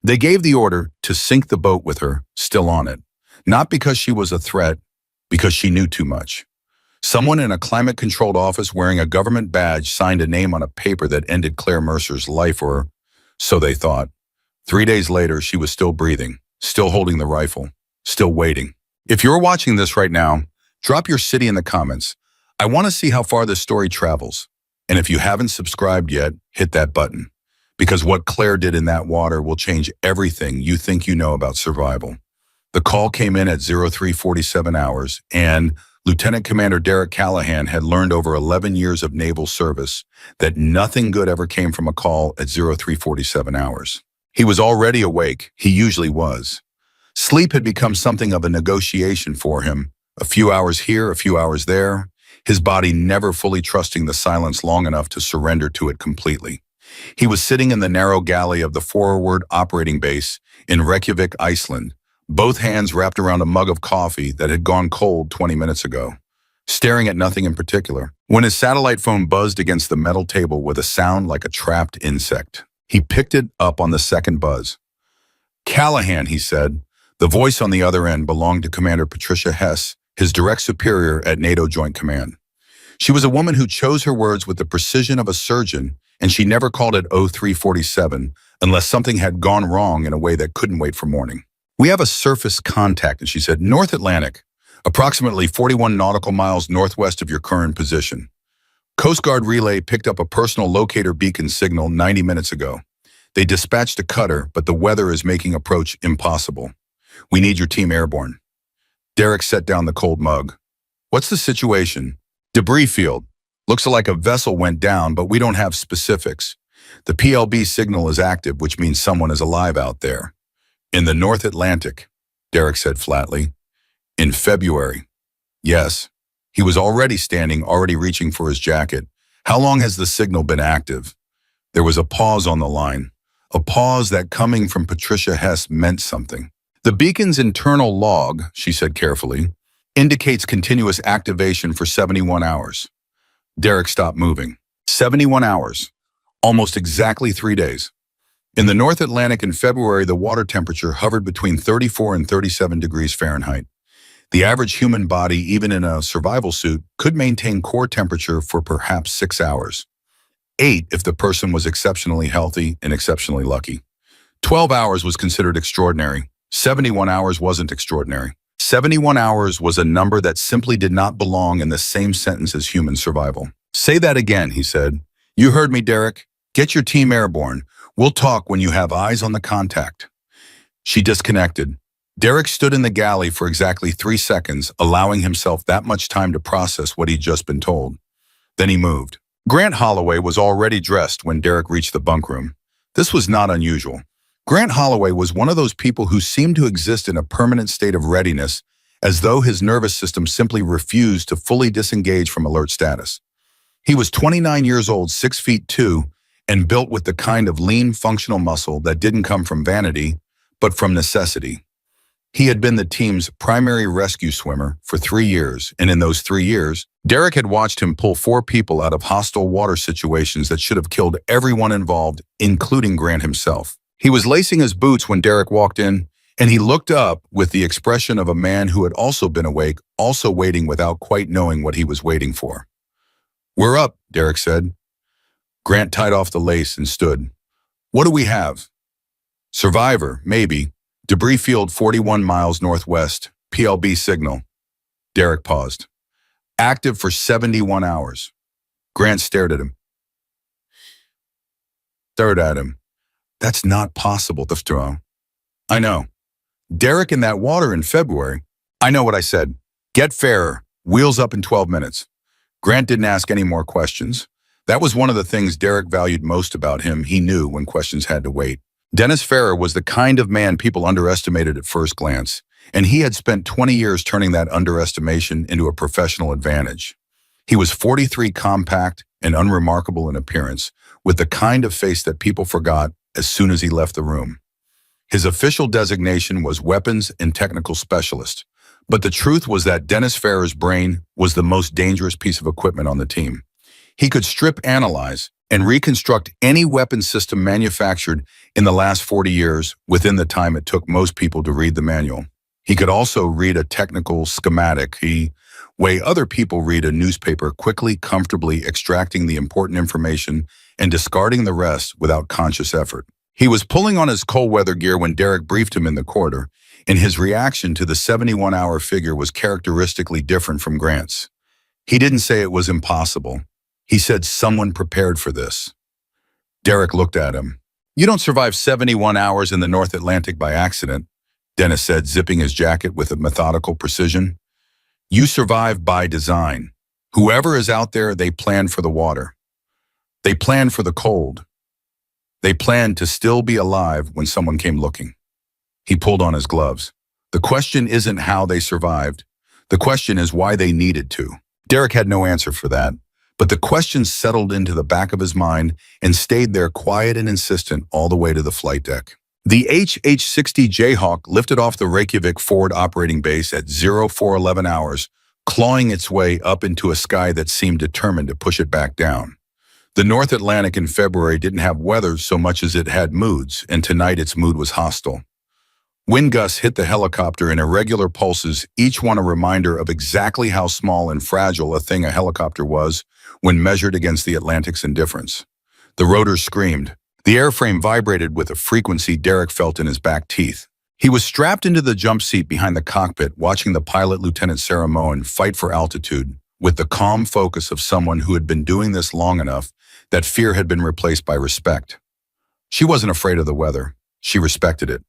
They gave the order to sink the boat with her still on it, not because she was a threat, because she knew too much. Someone in a climate-controlled office wearing a government badge signed a name on a paper that ended Claire Mercer's life, or so they thought. 3 days later, she was still breathing, still holding the rifle, still waiting. If you're watching this right now, drop your city in the comments. I want to see how far this story travels. And if you haven't subscribed yet, hit that button. Because what Claire did in that water will change everything you think you know about survival. The call came in at 03:47 hours, and Lieutenant Commander Derek Callahan had learned over 11 years of naval service that nothing good ever came from a call at 03:47 hours. He was already awake. He usually was. Sleep had become something of a negotiation for him. A few hours here, a few hours there, his body never fully trusting the silence long enough to surrender to it completely. He was sitting in the narrow galley of the forward operating base in Reykjavik, Iceland, both hands wrapped around a mug of coffee that had gone cold 20 minutes ago, staring at nothing in particular, when his satellite phone buzzed against the metal table with a sound like a trapped insect. He picked it up on the second buzz. "Callahan," he said. The voice on the other end belonged to Commander Patricia Hess, his direct superior at NATO Joint Command. She was a woman who chose her words with the precision of a surgeon, and she never called it 03:47 unless something had gone wrong in a way that couldn't wait for morning. "We have a surface contact," and she said, "North Atlantic, approximately 41 nautical miles northwest of your current position. Coast Guard relay picked up a personal locator beacon signal 90 minutes ago. They dispatched a cutter, but the weather is making approach impossible. We need your team airborne." Derek set down the cold mug. "What's the situation?" "Debris field. Looks like a vessel went down, but we don't have specifics. The PLB signal is active, which means someone is alive out there." "In the North Atlantic," Derek said flatly. "In February." "Yes." He was already standing, already reaching for his jacket. "How long has the signal been active?" There was a pause on the line, a pause that, coming from Patricia Hess, meant something. "The beacon's internal log," she said carefully, "indicates continuous activation for 71 hours. Derek stopped moving. 71 hours. Almost exactly 3 days. In the North Atlantic in February, the water temperature hovered between 34 and 37 degrees Fahrenheit. The average human body, even in a survival suit, could maintain core temperature for perhaps 6 hours. 8 if the person was exceptionally healthy and exceptionally lucky. 12 hours was considered extraordinary. 71 hours wasn't extraordinary. 71 hours was a number that simply did not belong in the same sentence as human survival. "Say that again," he said. "You heard me, Derek. Get your team airborne. We'll talk when you have eyes on the contact." She disconnected. Derek stood in the galley for exactly 3 seconds, allowing himself that much time to process what he'd just been told. Then he moved. Grant Holloway was already dressed when Derek reached the bunk room. This was not unusual. Grant Holloway was one of those people who seemed to exist in a permanent state of readiness, as though his nervous system simply refused to fully disengage from alert status. He was 29 years old, 6'2", and built with the kind of lean, functional muscle that didn't come from vanity, but from necessity. He had been the team's primary rescue swimmer for 3 years, and in those 3 years, Derek had watched him pull 4 people out of hostile water situations that should have killed everyone involved, including Grant himself. He was lacing his boots when Derek walked in, and he looked up with the expression of a man who had also been awake, also waiting without quite knowing what he was waiting for. "We're up," Derek said. Grant tied off the lace and stood. "What do we have?" "Survivor, maybe. Debris field 41 miles northwest. PLB signal." Derek paused. "Active for 71 hours. Grant stared at him. "That's not possible, Thufto." "I know." "Derek in that water in February." "I know what I said. Get fairer. Wheels up in 12 minutes. Grant didn't ask any more questions. That was one of the things Derek valued most about him. He knew when questions had to wait. Dennis Farrer was the kind of man people underestimated at first glance, and he had spent 20 years turning that underestimation into a professional advantage. He was 43, compact and unremarkable in appearance, with the kind of face that people forgot as soon as he left the room. His official designation was Weapons and Technical Specialist, but the truth was that Dennis Farrer's brain was the most dangerous piece of equipment on the team. He could strip analyze and reconstruct any weapon system manufactured in the last 40 years within the time it took most people to read the manual. He could also read a technical schematic, the way other people read a newspaper, quickly, comfortably extracting the important information and discarding the rest without conscious effort. He was pulling on his cold weather gear when Derek briefed him in the corridor, and his reaction to the 71-hour figure was characteristically different from Grant's. He didn't say it was impossible. He said someone prepared for this. Derek looked at him. "You don't survive 71 hours in the North Atlantic by accident," Dennis said, zipping his jacket with a methodical precision. "You survive by design. Whoever is out there, they plan for the water. They plan for the cold. They planned to still be alive when someone came looking." He pulled on his gloves. "The question isn't how they survived. The question is why they needed to." Derek had no answer for that, but the question settled into the back of his mind and stayed there quiet and insistent all the way to the flight deck. The HH-60 Jayhawk lifted off the Reykjavik forward operating base at 0411 hours, clawing its way up into a sky that seemed determined to push it back down. The North Atlantic in February didn't have weather so much as it had moods, and tonight its mood was hostile. Wind gusts hit the helicopter in irregular pulses, each one a reminder of exactly how small and fragile a thing a helicopter was when measured against the Atlantic's indifference. The rotors screamed. The airframe vibrated with a frequency Derek felt in his back teeth. He was strapped into the jump seat behind the cockpit, watching the pilot, Lieutenant Sarah Moen, fight for altitude, with the calm focus of someone who had been doing this long enough that fear had been replaced by respect. She wasn't afraid of the weather. She respected it.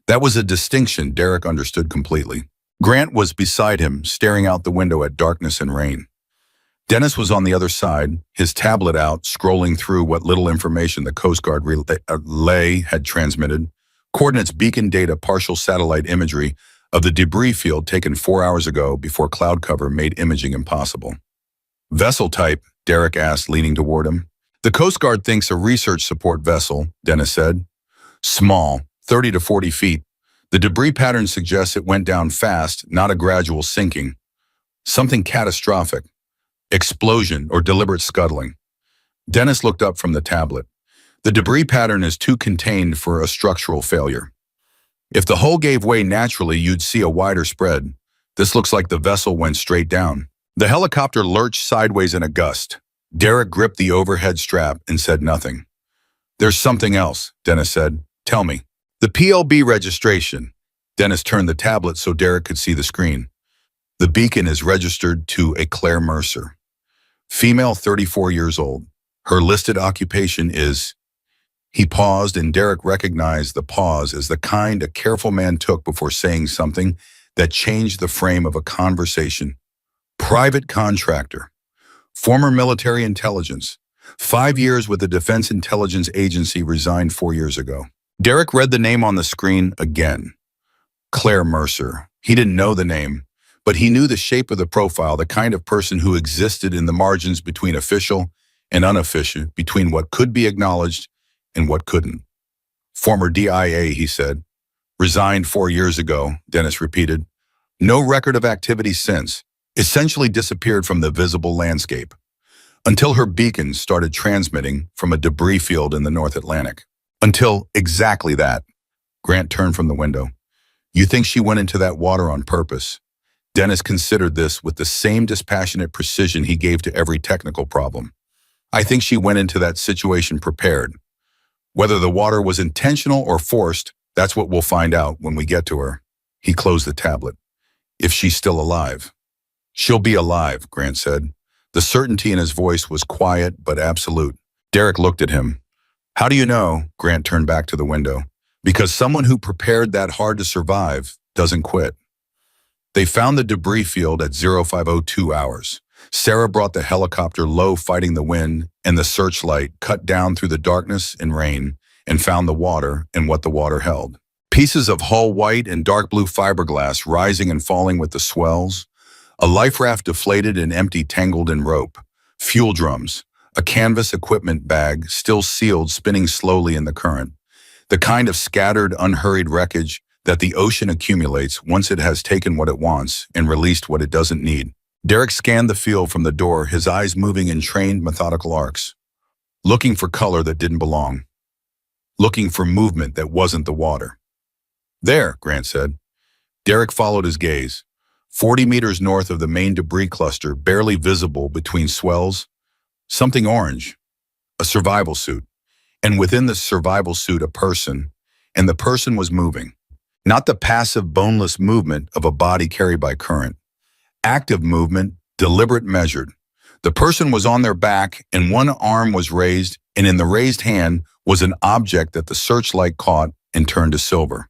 That was a distinction Derek understood completely. Grant was beside him, staring out the window at darkness and rain. Dennis was on the other side, his tablet out, scrolling through what little information the Coast Guard relay had transmitted. Coordinates, beacon data, partial satellite imagery of the debris field taken 4 hours ago before cloud cover made imaging impossible. "Vessel type?" Derek asked, leaning toward him. "The Coast Guard thinks a research support vessel," Dennis said. "Small, 30 to 40 feet. The debris pattern suggests it went down fast, not a gradual sinking. Something catastrophic. Explosion or deliberate scuttling." Dennis looked up from the tablet. "The debris pattern is too contained for a structural failure. If the hull gave way naturally, you'd see a wider spread. This looks like the vessel went straight down." The helicopter lurched sideways in a gust. Derek gripped the overhead strap and said nothing. "There's something else," Dennis said. "Tell me." "The PLB registration." Dennis turned the tablet so Derek could see the screen. "The beacon is registered to a Claire Mercer. Female, 34 years old. Her listed occupation is..." He paused, and Derek recognized the pause as the kind a careful man took before saying something that changed the frame of a conversation. "Private contractor. Former military intelligence. 5 years with the Defense Intelligence Agency, resigned 4 years ago." Derek read the name on the screen again. Claire Mercer. He didn't know the name, but he knew the shape of the profile, the kind of person who existed in the margins between official and unofficial, between what could be acknowledged and what couldn't. "Former DIA," he said. "Resigned 4 years ago," Dennis repeated. "No record of activity since. Essentially disappeared from the visible landscape. Until her beacon started transmitting from a debris field in the North Atlantic. Until exactly that." Grant turned from the window. "You think she went into that water on purpose?" Dennis considered this with the same dispassionate precision he gave to every technical problem. "I think she went into that situation prepared. Whether the water was intentional or forced, that's what we'll find out when we get to her." He closed the tablet. "If she's still alive." "She'll be alive," Grant said. The certainty in his voice was quiet but absolute. Derek looked at him. "How do you know?" Grant turned back to the window. "Because someone who prepared that hard to survive doesn't quit." They found the debris field at 0502 hours. Sarah brought the helicopter low, fighting the wind, and the searchlight cut down through the darkness and rain and found the water and what the water held. Pieces of hull white and dark blue fiberglass rising and falling with the swells. A life raft deflated and empty, tangled in rope. Fuel drums. A canvas equipment bag, still sealed, spinning slowly in the current. The kind of scattered, unhurried wreckage that the ocean accumulates once it has taken what it wants and released what it doesn't need. Derek scanned the field from the door, his eyes moving in trained, methodical arcs. looking for color that didn't belong, looking for movement that wasn't the water. There, Grant said. Derek followed his gaze. 40 meters north of the main debris cluster, barely visible between swells, something orange, a survival suit. And within the survival suit, a person, and the person was moving. Not the passive, boneless movement of a body carried by current. Active movement, deliberate, measured. The person was on their back, and one arm was raised, and in the raised hand was an object that the searchlight caught and turned to silver.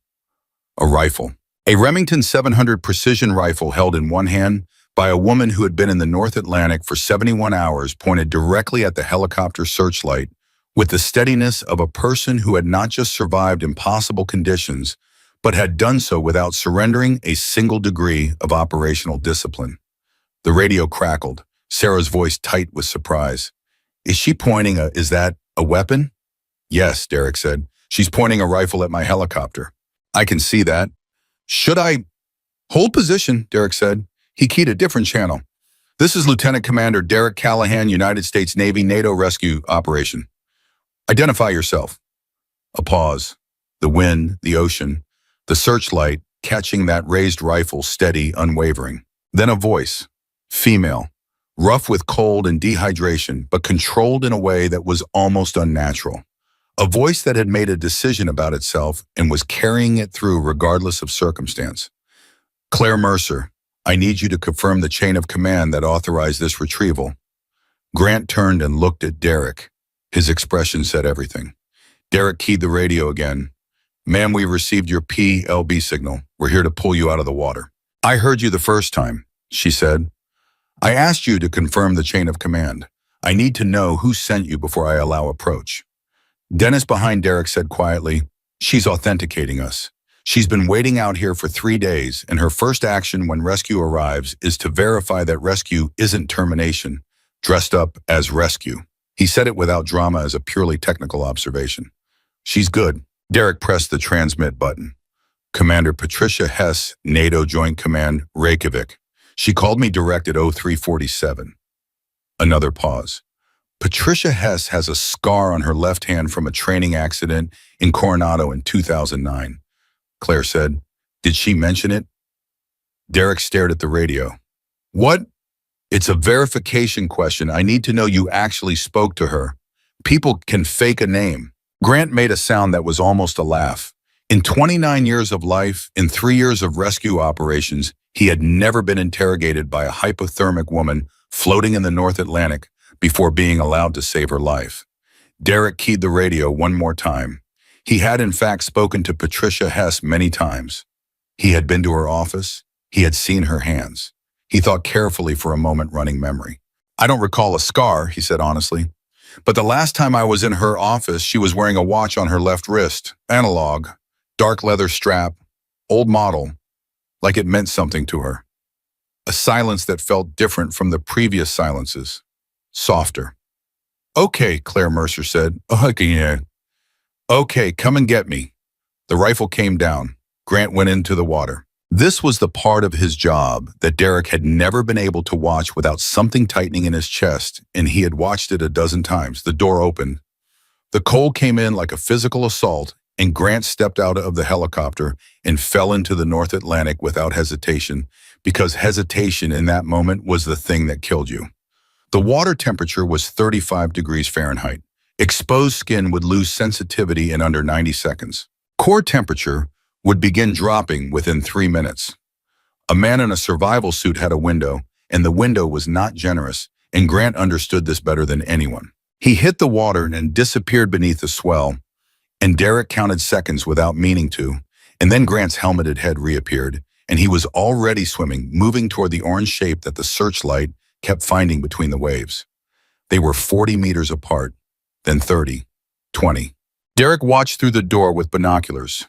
A rifle. A Remington 700 precision rifle held in one hand by a woman who had been in the North Atlantic for 71 hours, pointed directly at the helicopter searchlight with the steadiness of a person who had not just survived impossible conditions, but had done so without surrendering a single degree of operational discipline. The radio crackled, Sarah's voice tight with surprise. Is she pointing is that a weapon? Yes, Derek said. She's pointing a rifle at my helicopter. I can see that. Should I? Hold position, Derek said. He keyed a different channel. This is Lieutenant Commander Derek Callahan, United States Navy NATO Rescue Operation. Identify yourself. A pause. The wind, the ocean, the searchlight catching that raised rifle steady, unwavering. Then a voice. Female. Rough with cold and dehydration, but controlled in a way that was almost unnatural. A voice that had made a decision about itself and was carrying it through regardless of circumstance. Claire Mercer, I need you to confirm the chain of command that authorized this retrieval. Grant turned and looked at Derek. His expression said everything. Derek keyed the radio again. Ma'am, we received your PLB signal. We're here to pull you out of the water. I heard you the first time, she said. I asked you to confirm the chain of command. I need to know who sent you before I allow approach. Dennis behind Derek said quietly, she's authenticating us. She's been waiting out here for 3 days, and her first action when rescue arrives is to verify that rescue isn't termination, dressed up as rescue. He said it without drama as a purely technical observation. She's good. Derek pressed the transmit button. Commander Patricia Hess, NATO Joint Command, Reykjavik. She called me direct at 0347. Another pause. Patricia Hess has a scar on her left hand from a training accident in Coronado in 2009. Claire said, did she mention it? Derek stared at the radio. What? It's a verification question. I need to know you actually spoke to her. People can fake a name. Grant made a sound that was almost a laugh. In 29 years of life, in 3 years of rescue operations, he had never been interrogated by a hypothermic woman floating in the North Atlantic before being allowed to save her life. Derek keyed the radio one more time. He had in fact spoken to Patricia Hess many times. He had been to her office. He had seen her hands. He thought carefully for a moment, running memory. I don't recall a scar, he said honestly. But the last time I was in her office, she was wearing a watch on her left wrist, analog, dark leather strap, old model, like it meant something to her. A silence that felt different from the previous silences. Softer. Okay, Claire Mercer said. Okay, come and get me. The rifle came down. Grant went into the water. This was the part of his job that Derek had never been able to watch without something tightening in his chest, and he had watched it a dozen times. The door opened. The cold came in like a physical assault, and Grant stepped out of the helicopter and fell into the North Atlantic without hesitation, because hesitation in that moment was the thing that killed you. The water temperature was 35 degrees Fahrenheit. Exposed skin would lose sensitivity in under 90 seconds. Core temperature would begin dropping within 3 minutes. A man in a survival suit had a window, and the window was not generous, and Grant understood this better than anyone. He hit the water and disappeared beneath the swell, and Derek counted seconds without meaning to, and then Grant's helmeted head reappeared, and he was already swimming, moving toward the orange shape that the searchlight kept finding between the waves. They were 40 meters apart, then 30, 20. Derek watched through the door with binoculars.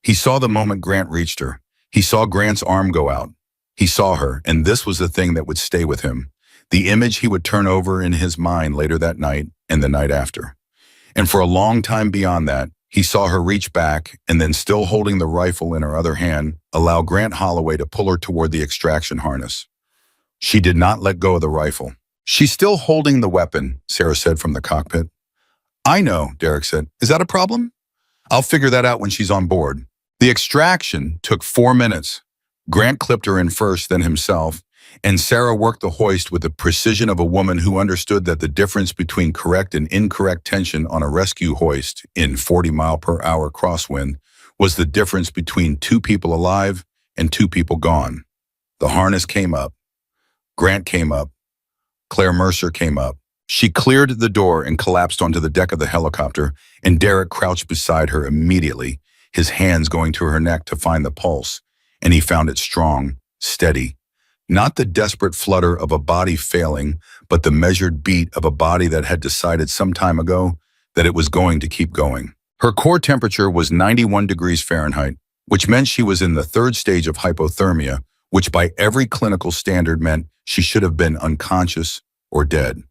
He saw the moment Grant reached her. He saw Grant's arm go out. He saw her, and this was the thing that would stay with him, the image he would turn over in his mind later that night and the night after. And for a long time beyond that, he saw her reach back and then, still holding the rifle in her other hand, allow Grant Holloway to pull her toward the extraction harness. She did not let go of the rifle. She's still holding the weapon, Sarah said from the cockpit. I know, Derek said. Is that a problem? I'll figure that out when she's on board. The extraction took 4 minutes. Grant clipped her in first, then himself, and Sarah worked the hoist with the precision of a woman who understood that the difference between correct and incorrect tension on a rescue hoist in 40-mile-per-hour crosswind was the difference between two people alive and two people gone. The harness came up. Grant came up. Claire Mercer came up. She cleared the door and collapsed onto the deck of the helicopter, and Derek crouched beside her immediately, his hands going to her neck to find the pulse, and he found it strong, steady. Not the desperate flutter of a body failing, but the measured beat of a body that had decided some time ago that it was going to keep going. Her core temperature was 91 degrees Fahrenheit, which meant she was in the third stage of hypothermia, which by every clinical standard meant she should have been unconscious or dead.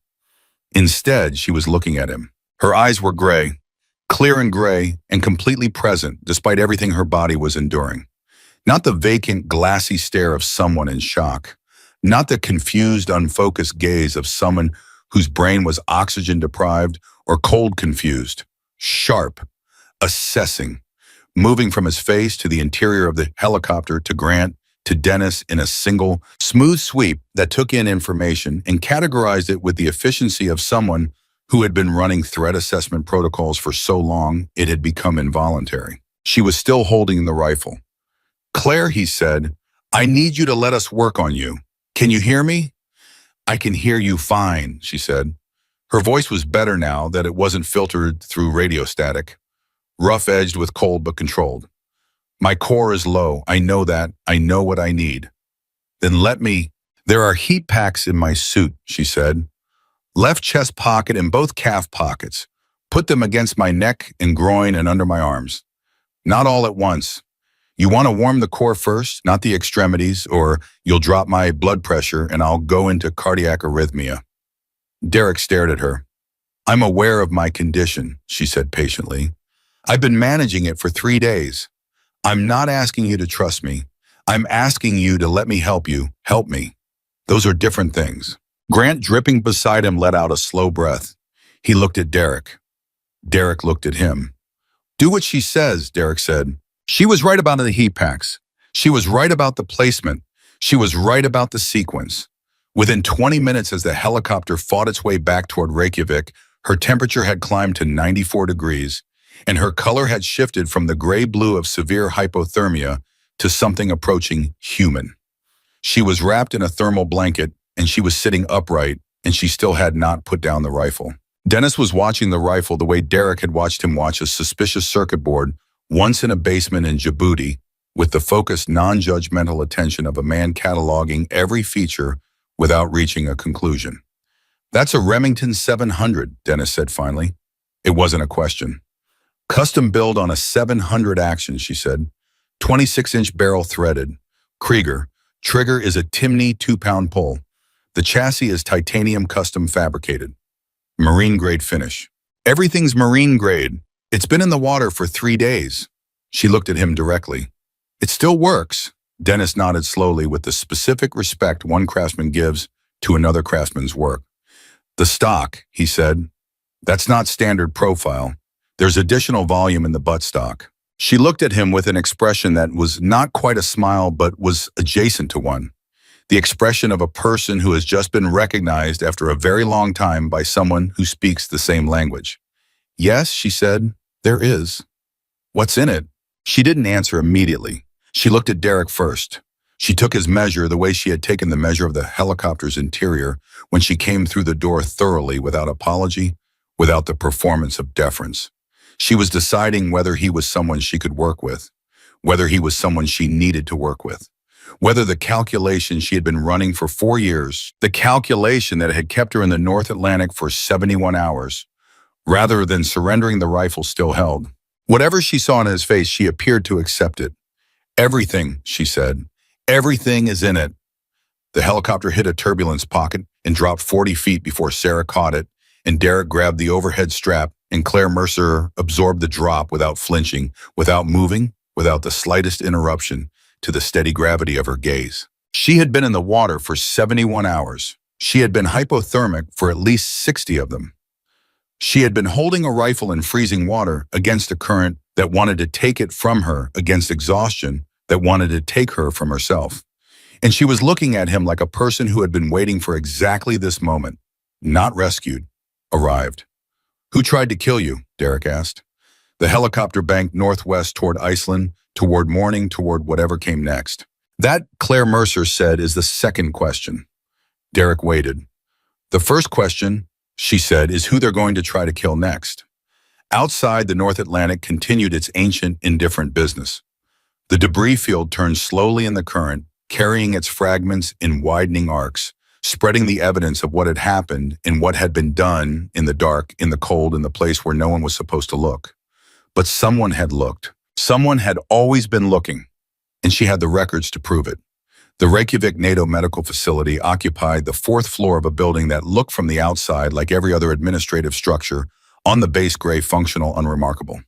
Instead, she was looking at him. Her eyes were gray, clear and gray, and completely present despite everything her body was enduring. Not the vacant, glassy stare of someone in shock. Not the confused, unfocused gaze of someone whose brain was oxygen-deprived or cold-confused. Sharp, assessing, moving from his face to the interior of the helicopter to Grant to Dennis in a single, smooth sweep that took in information and categorized it with the efficiency of someone who had been running threat assessment protocols for so long it had become involuntary. She was still holding the rifle. "Claire," he said, "I need you to let us work on you. Can you hear me?" "I can hear you fine," she said. Her voice was better now that it wasn't filtered through radio static, rough-edged with cold but controlled. "My core is low. I know that. I know what I need." "Then let me—" "There are heat packs in my suit," she said. "Left chest pocket and both calf pockets. Put them against my neck and groin and under my arms. Not all at once. You want to warm the core first, not the extremities, or you'll drop my blood pressure and I'll go into cardiac arrhythmia." Derek stared at her. "I'm aware of my condition," she said patiently. "I've been managing it for 3 days. I'm not asking you to trust me. I'm asking you to let me help you. Help me. Those are different things." Grant, dripping beside him, let out a slow breath. He looked at Derek. Derek looked at him. "Do what she says," Derek said. "She was right about the heat packs. She was right about the placement. She was right about the sequence." Within 20 minutes, as the helicopter fought its way back toward Reykjavik, her temperature had climbed to 94 degrees, and her color had shifted from the gray-blue of severe hypothermia to something approaching human. She was wrapped in a thermal blanket, and she was sitting upright, and she still had not put down the rifle. Dennis was watching the rifle the way Derek had watched him watch a suspicious circuit board once in a basement in Djibouti, with the focused, non-judgmental attention of a man cataloging every feature without reaching a conclusion. "That's a Remington 700, Dennis said finally. It wasn't a question. "Custom build on a 700 action," she said. 26-inch barrel threaded. Krieger. Trigger is a Timney 2-pound pull. The chassis is titanium custom fabricated. Marine-grade finish. "Everything's marine-grade. It's been in the water for 3 days." She looked at him directly. "It still works." Dennis nodded slowly with the specific respect one craftsman gives to another craftsman's work. "The stock," he said. "That's not standard profile. There's additional volume in the buttstock." She looked at him with an expression that was not quite a smile but was adjacent to one. The expression of a person who has just been recognized after a very long time by someone who speaks the same language. "Yes," she said, "there is." "What's in it?" She didn't answer immediately. She looked at Derek first. She took his measure the way she had taken the measure of the helicopter's interior when she came through the door thoroughly, without apology, without the performance of deference. She was deciding whether he was someone she could work with, whether he was someone she needed to work with, whether the calculation she had been running for 4 years, the calculation that had kept her in the North Atlantic for 71 hours, rather than surrendering the rifle, still held. Whatever she saw in his face, she appeared to accept it. "Everything," she said. "Everything is in it." The helicopter hit a turbulence pocket and dropped 40 feet before Sarah caught it, and Derek grabbed the overhead strap, and Claire Mercer absorbed the drop without flinching, without moving, without the slightest interruption to the steady gravity of her gaze. She had been in the water for 71 hours. She had been hypothermic for at least 60 of them. She had been holding a rifle in freezing water against a current that wanted to take it from her, against exhaustion that wanted to take her from herself. And she was looking at him like a person who had been waiting for exactly this moment, not rescued, arrived. "Who tried to kill you?" Derek asked. The helicopter banked northwest toward Iceland, toward morning, toward whatever came next. "That," Claire Mercer said, "is the second question." Derek waited. "The first question," she said, "is who they're going to try to kill next." Outside, the North Atlantic continued its ancient, indifferent business. The debris field turned slowly in the current, carrying its fragments in widening arcs, spreading the evidence of what had happened and what had been done in the dark, in the cold, in the place where no one was supposed to look. But someone had looked. Someone had always been looking, and she had the records to prove it. The Reykjavik NATO medical facility occupied the fourth floor of a building that looked from the outside like every other administrative structure, on the base gray, functional, unremarkable.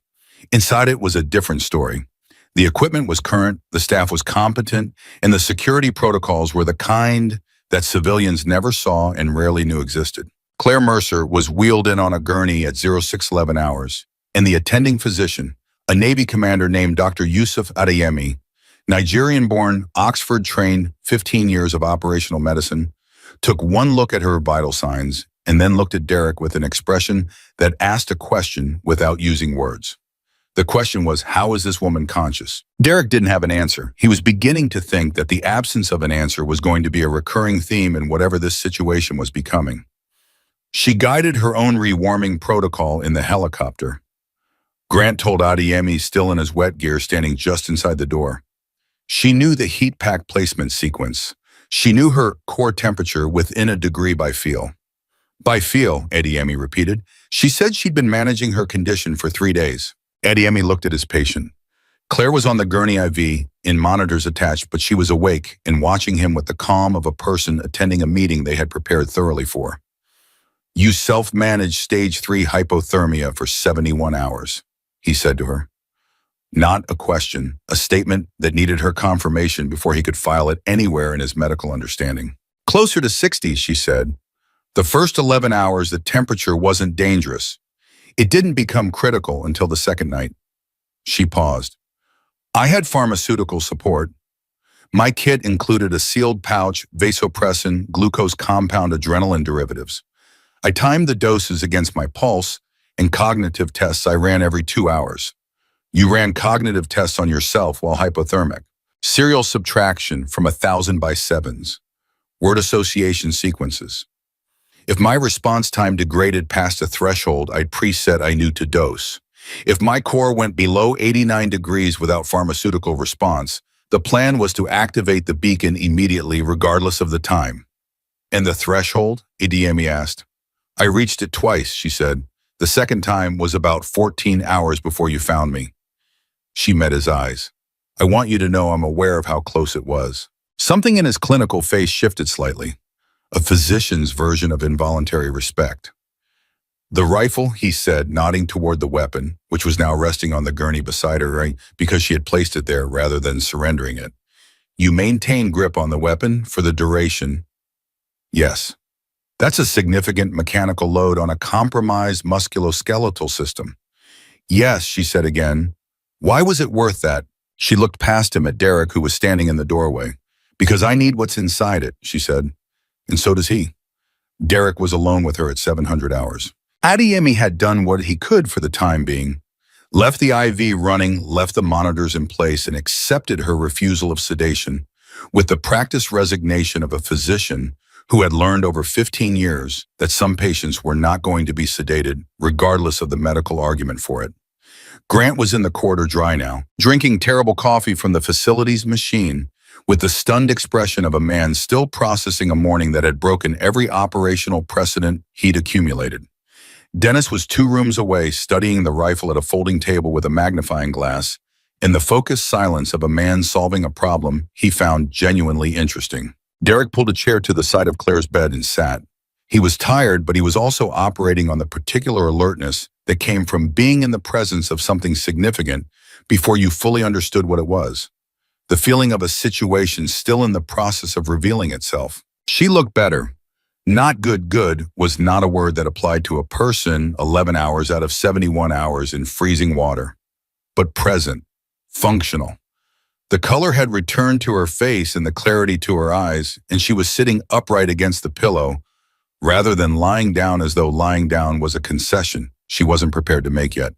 Inside it was a different story. The equipment was current, the staff was competent, and the security protocols were the kind that civilians never saw and rarely knew existed. Claire Mercer was wheeled in on a gurney at 0611 hours, and the attending physician, a Navy commander named Dr. Yusuf Adeyemi, Nigerian-born, Oxford-trained, 15 years of operational medicine, took one look at her vital signs and then looked at Derek with an expression that asked a question without using words. The question was, how is this woman conscious? Derek didn't have an answer. He was beginning to think that the absence of an answer was going to be a recurring theme in whatever this situation was becoming. She guided her own rewarming protocol in the helicopter. Grant told Adeyemi, still in his wet gear, standing just inside the door. She knew the heat pack placement sequence. She knew her core temperature within a degree by feel. By feel, Adeyemi repeated. She said she'd been managing her condition for 3 days. Adeyemi looked at his patient. Claire was on the gurney IV, in monitors attached, but she was awake and watching him with the calm of a person attending a meeting they had prepared thoroughly for. "You self-managed stage 3 hypothermia for 71 hours, he said to her. Not a question, a statement that needed her confirmation before he could file it anywhere in his medical understanding. "Closer to 60, she said. "The first 11 hours, the temperature wasn't dangerous. It didn't become critical until the second night." She paused. "I had pharmaceutical support. My kit included a sealed pouch, vasopressin, glucose compound, adrenaline derivatives. I timed the doses against my pulse, and cognitive tests I ran every 2 hours. You ran cognitive tests on yourself while hypothermic. Serial subtraction from 1,000 by 7s. Word association sequences. If my response time degraded past a threshold I'd preset, I knew to dose. If my core went below 89 degrees without pharmaceutical response, the plan was to activate the beacon immediately regardless of the time." "And the threshold?" Adeyemi asked. "I reached it twice," she said. "The second time was about 14 hours before you found me." She met his eyes. "I want you to know I'm aware of how close it was." Something in his clinical face shifted slightly. A physician's version of involuntary respect. "The rifle," he said, nodding toward the weapon, which was now resting on the gurney beside her, right, because she had placed it there rather than surrendering it. "You maintain grip on the weapon for the duration." "Yes." "That's a significant mechanical load on a compromised musculoskeletal system." "Yes," she said again. "Why was it worth that?" She looked past him at Derek, who was standing in the doorway. "Because I need what's inside it," she said. "And so does he." Derek was alone with her at 700 hours. Adeyemi had done what he could for the time being, left the IV running, left the monitors in place, and accepted her refusal of sedation with the practiced resignation of a physician who had learned over 15 years that some patients were not going to be sedated, regardless of the medical argument for it. Grant was in the corridor dry now, drinking terrible coffee from the facility's machine, with the stunned expression of a man still processing a morning that had broken every operational precedent he'd accumulated. Dennis was 2 rooms away, studying the rifle at a folding table with a magnifying glass, in the focused silence of a man solving a problem he found genuinely interesting. Derek pulled a chair to the side of Claire's bed and sat. He was tired, but he was also operating on the particular alertness that came from being in the presence of something significant before you fully understood what it was. The feeling of a situation still in the process of revealing itself. She looked better. Not good was not a word that applied to a person 11 hours out of 71 hours in freezing water, but present, functional. The color had returned to her face and the clarity to her eyes, and she was sitting upright against the pillow, rather than lying down as though lying down was a concession she wasn't prepared to make yet.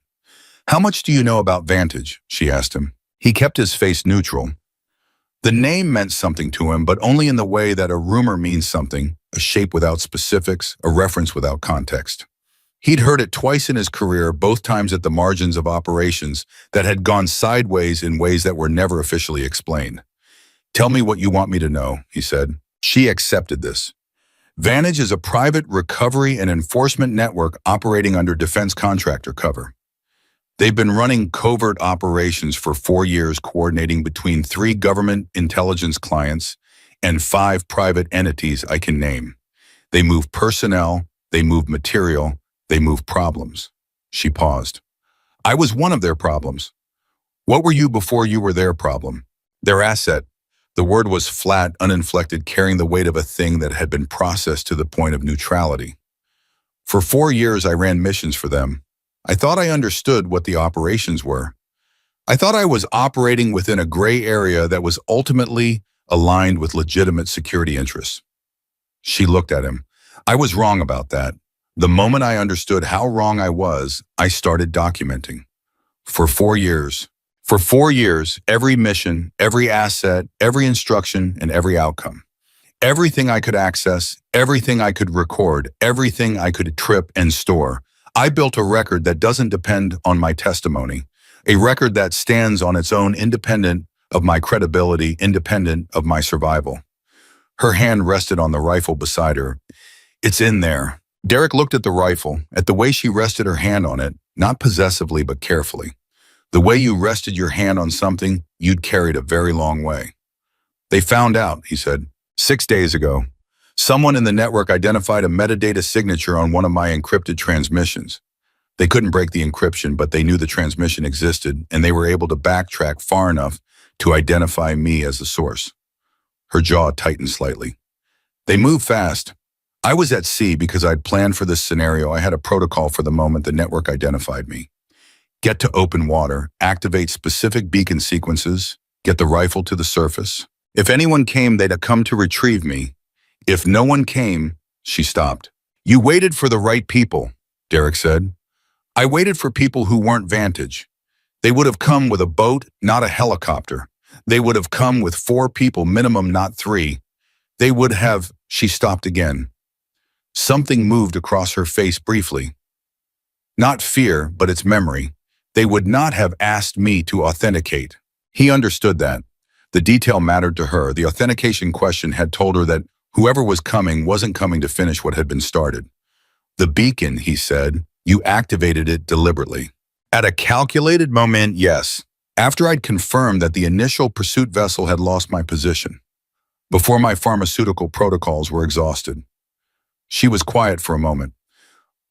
"How much do you know about Vantage?" she asked him. He kept his face neutral. The name meant something to him, but only in the way that a rumor means something, a shape without specifics, a reference without context. He'd heard it twice in his career, both times at the margins of operations that had gone sideways in ways that were never officially explained. "Tell me what you want me to know," he said. She accepted this. Vantage is a private recovery and enforcement network operating under defense contractor cover. They've been running covert operations for 4 years, coordinating between 3 government intelligence clients and 5 private entities I can name. They move personnel, they move material, they move problems. She paused. "I was one of their problems. What were you before you were their problem?" "Their asset." The word was flat, uninflected, carrying the weight of a thing that had been processed to the point of neutrality. "For 4 years I ran missions for them. I thought I understood what the operations were. I thought I was operating within a gray area that was ultimately aligned with legitimate security interests." She looked at him. "I was wrong about that. The moment I understood how wrong I was, I started documenting. For 4 years. For 4 years, every mission, every asset, every instruction, and every outcome. Everything I could access, everything I could record, everything I could trip and store. I built a record that doesn't depend on my testimony, a record that stands on its own, independent of my credibility, independent of my survival." Her hand rested on the rifle beside her. "It's in there." Derek looked at the rifle, at the way she rested her hand on it, not possessively but carefully. The way you rested your hand on something you'd carried a very long way. "They found out," he said, 6 days ago. Someone in the network identified a metadata signature on one of my encrypted transmissions. They couldn't break the encryption, but they knew the transmission existed, and they were able to backtrack far enough to identify me as the source. Her jaw tightened slightly. "They move fast. I was at sea because I'd planned for this scenario. I had a protocol for the moment the network identified me. Get to open water, activate specific beacon sequences, get the rifle to the surface. If anyone came, they'd come to retrieve me. If no one came," she stopped. "You waited for the right people," Derek said. "I waited for people who weren't Vantage. They would have come with a boat, not a helicopter. They would have come with 4 people minimum, not 3. They would have..." She stopped again. Something moved across her face briefly. Not fear, but its memory. "They would not have asked me to authenticate." He understood that. The detail mattered to her. The authentication question had told her that whoever was coming wasn't coming to finish what had been started. "The beacon," he said, "you activated it deliberately." "At a calculated moment, yes. After I'd confirmed that the initial pursuit vessel had lost my position. Before my pharmaceutical protocols were exhausted." She was quiet for a moment.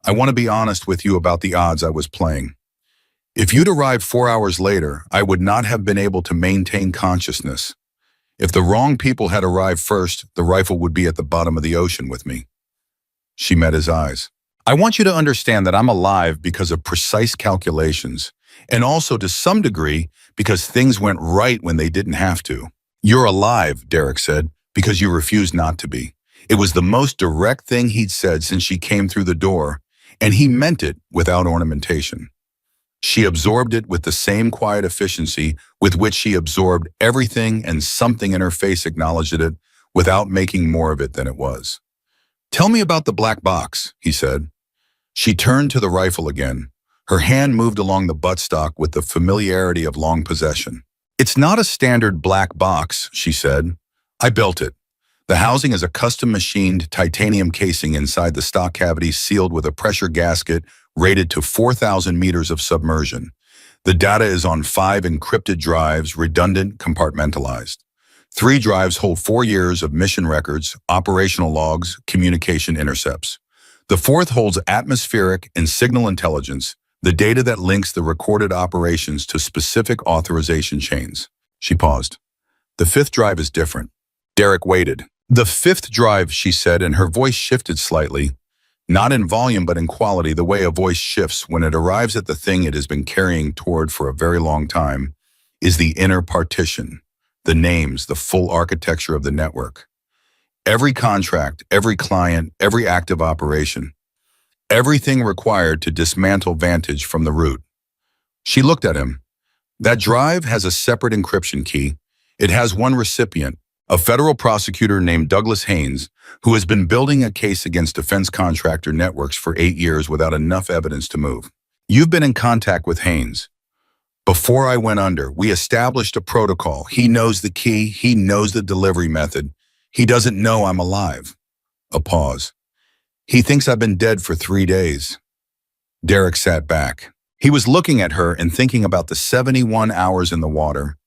"I want to be honest with you about the odds I was playing. If you'd arrived 4 hours later, I would not have been able to maintain consciousness. If the wrong people had arrived first, the rifle would be at the bottom of the ocean with me." She met his eyes. "I want you to understand that I'm alive because of precise calculations, and also to some degree because things went right when they didn't have to." "You're alive," Derek said, "because you refused not to be." It was the most direct thing he'd said since she came through the door, and he meant it without ornamentation. She absorbed it with the same quiet efficiency with which she absorbed everything, and something in her face acknowledged it without making more of it than it was. "Tell me about the black box," he said. She turned to the rifle again. Her hand moved along the buttstock with the familiarity of long possession. "It's not a standard black box," she said. "I built it. The housing is a custom-machined titanium casing inside the stock cavity, sealed with a pressure gasket rated to 4,000 meters of submersion. The data is on 5 encrypted drives, redundant, compartmentalized. 3 drives hold 4 years of mission records, operational logs, communication intercepts. The 4th holds atmospheric and signal intelligence, the data that links the recorded operations to specific authorization chains." She paused. "The 5th drive is different." Derek waited. The fifth drive, she said, and her voice shifted slightly, not in volume but in quality, the way a voice shifts when it arrives at the thing it has been carrying toward for a very long time, is the inner partition, the names, the full architecture of the network. Every contract, every client, every active operation, everything required to dismantle Vantage from the root. She looked at him. That drive has a separate encryption key. It has one recipient, a federal prosecutor named Douglas Haynes, who has been building a case against defense contractor networks for 8 years without enough evidence to move. You've been in contact with Haynes. Before I went under, we established a protocol. He knows the key. He knows the delivery method. He doesn't know I'm alive. A pause. He thinks I've been dead for 3 days. Derek sat back. He was looking at her and thinking about the 71 hours in the water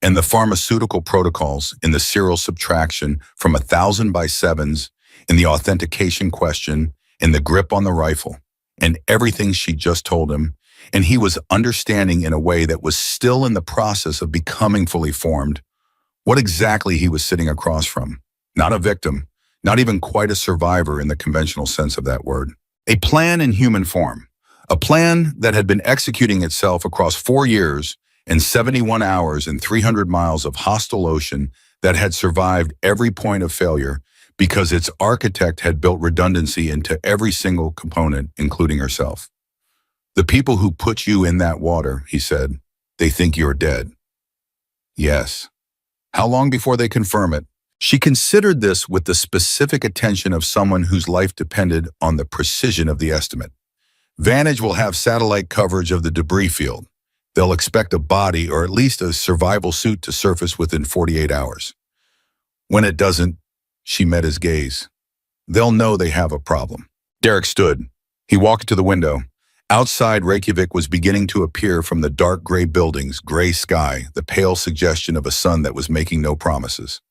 and the pharmaceutical protocols in the serial subtraction from 1,000 by 7s, in the authentication question, in the grip on the rifle, and everything she just told him, and he was understanding in a way that was still in the process of becoming fully formed what exactly he was sitting across from. Not a victim, not even quite a survivor in the conventional sense of that word. A plan in human form. A plan that had been executing itself across 4 years and 71 hours and 300 miles of hostile ocean that had survived every point of failure because its architect had built redundancy into every single component, including herself. The people who put you in that water, he said, they think you're dead. Yes. How long before they confirm it? She considered this with the specific attention of someone whose life depended on the precision of the estimate. Vantage will have satellite coverage of the debris field. They'll expect a body or at least a survival suit to surface within 48 hours. When it doesn't, she met his gaze. They'll know they have a problem. Derek stood. He walked to the window. Outside, Reykjavik was beginning to appear from the dark gray buildings, gray sky, the pale suggestion of a sun that was making no promises.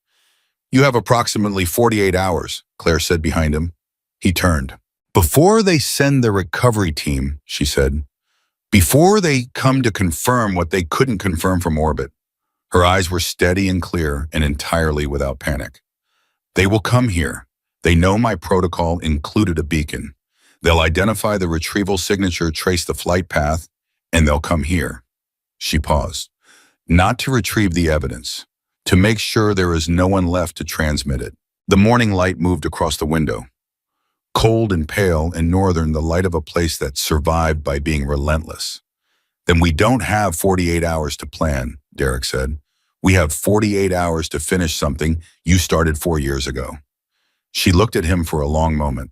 You have approximately 48 hours, Claire said behind him. He turned. Before they send the recovery team, she said, before they come to confirm what they couldn't confirm from orbit. Her eyes were steady and clear and entirely without panic. They will come here. They know my protocol included a beacon. They'll identify the retrieval signature, trace the flight path, and they'll come here. She paused. Not to retrieve the evidence, to make sure there is no one left to transmit it. The morning light moved across the window. Cold and pale and northern, the light of a place that survived by being relentless. Then we don't have 48 hours to plan, Derek said. We have 48 hours to finish something you started 4 years ago. She looked at him for a long moment.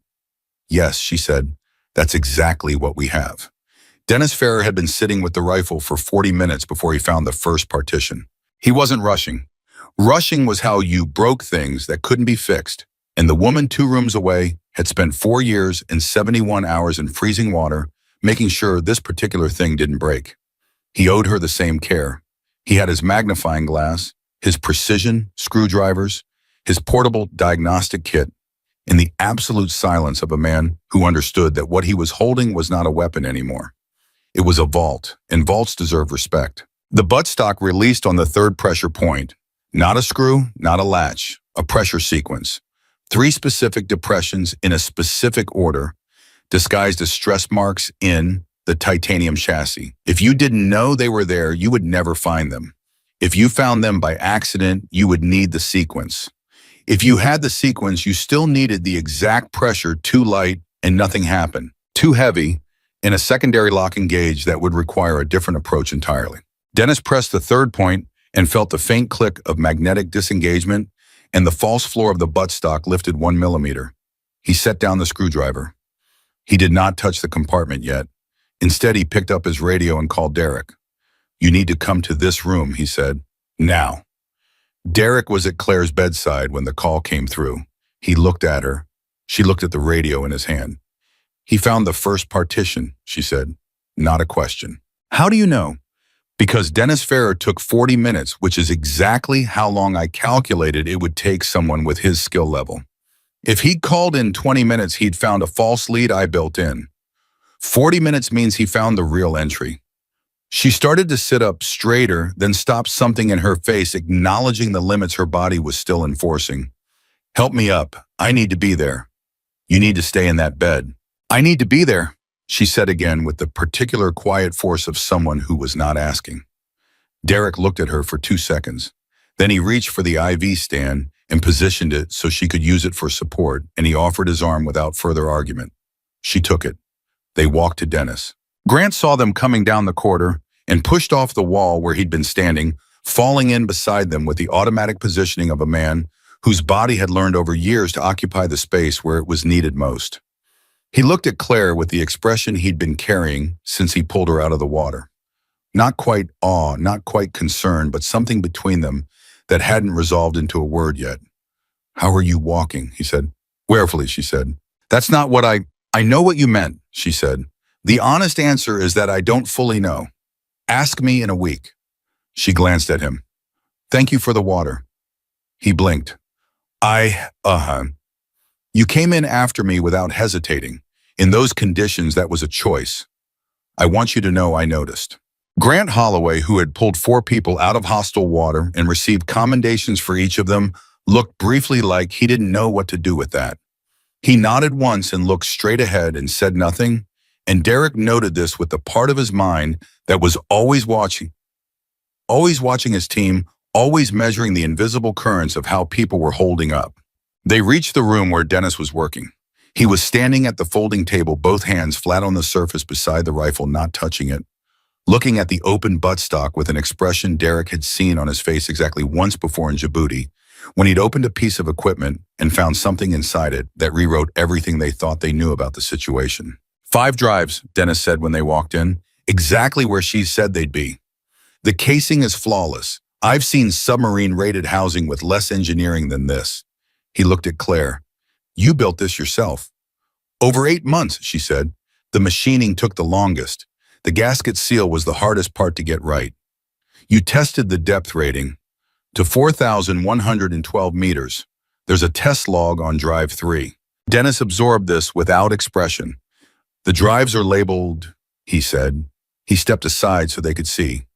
Yes, she said, that's exactly what we have. Dennis Ferrer had been sitting with the rifle for 40 minutes before he found the first partition. He wasn't rushing. Rushing was how you broke things that couldn't be fixed. And the woman 2 rooms away had spent 4 years and 71 hours in freezing water, making sure this particular thing didn't break. He owed her the same care. He had his magnifying glass, his precision screwdrivers, his portable diagnostic kit, in the absolute silence of a man who understood that what he was holding was not a weapon anymore. It was a vault, and vaults deserve respect. The buttstock released on the 3rd pressure point. Not a screw, not a latch, a pressure sequence. 3 specific depressions in a specific order, disguised as stress marks in the titanium chassis. If you didn't know they were there, you would never find them. If you found them by accident, you would need the sequence. If you had the sequence, you still needed the exact pressure, too light and nothing happened, too heavy, and a secondary locking gauge that would require a different approach entirely. Dennis pressed the 3rd point and felt the faint click of magnetic disengagement, and the false floor of the buttstock lifted 1 millimeter. He set down the screwdriver. He did not touch the compartment yet. Instead, he picked up his radio and called Derek. You need to come to this room, he said. Now. Derek was at Claire's bedside when the call came through. He looked at her. She looked at the radio in his hand. He found the first partition, she said. Not a question. How do you know? Because Dennis Ferrer took 40 minutes, which is exactly how long I calculated it would take someone with his skill level. If he'd called in 20 minutes, he'd found a false lead I built in. 40 minutes means he found the real entry. She started to sit up straighter, then stopped, something in her face acknowledging the limits her body was still enforcing. Help me up. I need to be there. You need to stay in that bed. I need to be there, she said again with the particular quiet force of someone who was not asking. Derek looked at her for 2 seconds. Then he reached for the IV stand and positioned it so she could use it for support, and he offered his arm without further argument. She took it. They walked to Dennis. Grant saw them coming down the corridor and pushed off the wall where he'd been standing, falling in beside them with the automatic positioning of a man whose body had learned over years to occupy the space where it was needed most. He looked at Claire with the expression he'd been carrying since he pulled her out of the water. Not quite awe, not quite concern, but something between them that hadn't resolved into a word yet. How are you walking? He said. Warefully, she said. That's not what I know what you meant, she said. The honest answer is that I don't fully know. Ask me in a week. She glanced at him. Thank you for the water. He blinked. You came in after me without hesitating. In those conditions, that was a choice. I want you to know I noticed. Grant Holloway, who had pulled 4 people out of hostile water and received commendations for each of them, looked briefly like he didn't know what to do with that. He nodded once and looked straight ahead and said nothing, and Derek noted this with the part of his mind that was always watching his team, always measuring the invisible currents of how people were holding up. They reached the room where Dennis was working. He was standing at the folding table, both hands flat on the surface beside the rifle, not touching it, looking at the open buttstock with an expression Derek had seen on his face exactly once before in Djibouti, when he'd opened a piece of equipment and found something inside it that rewrote everything they thought they knew about the situation. 5 drives, Dennis said when they walked in, exactly where she said they'd be. The casing is flawless. I've seen submarine-rated housing with less engineering than this. He looked at Claire. You built this yourself. Over 8 months, she said. The machining took the longest. The gasket seal was the hardest part to get right. You tested the depth rating to 4,112 meters. There's a test log on drive 3. Dennis absorbed this without expression. The drives are labeled, he said. He stepped aside so they could see.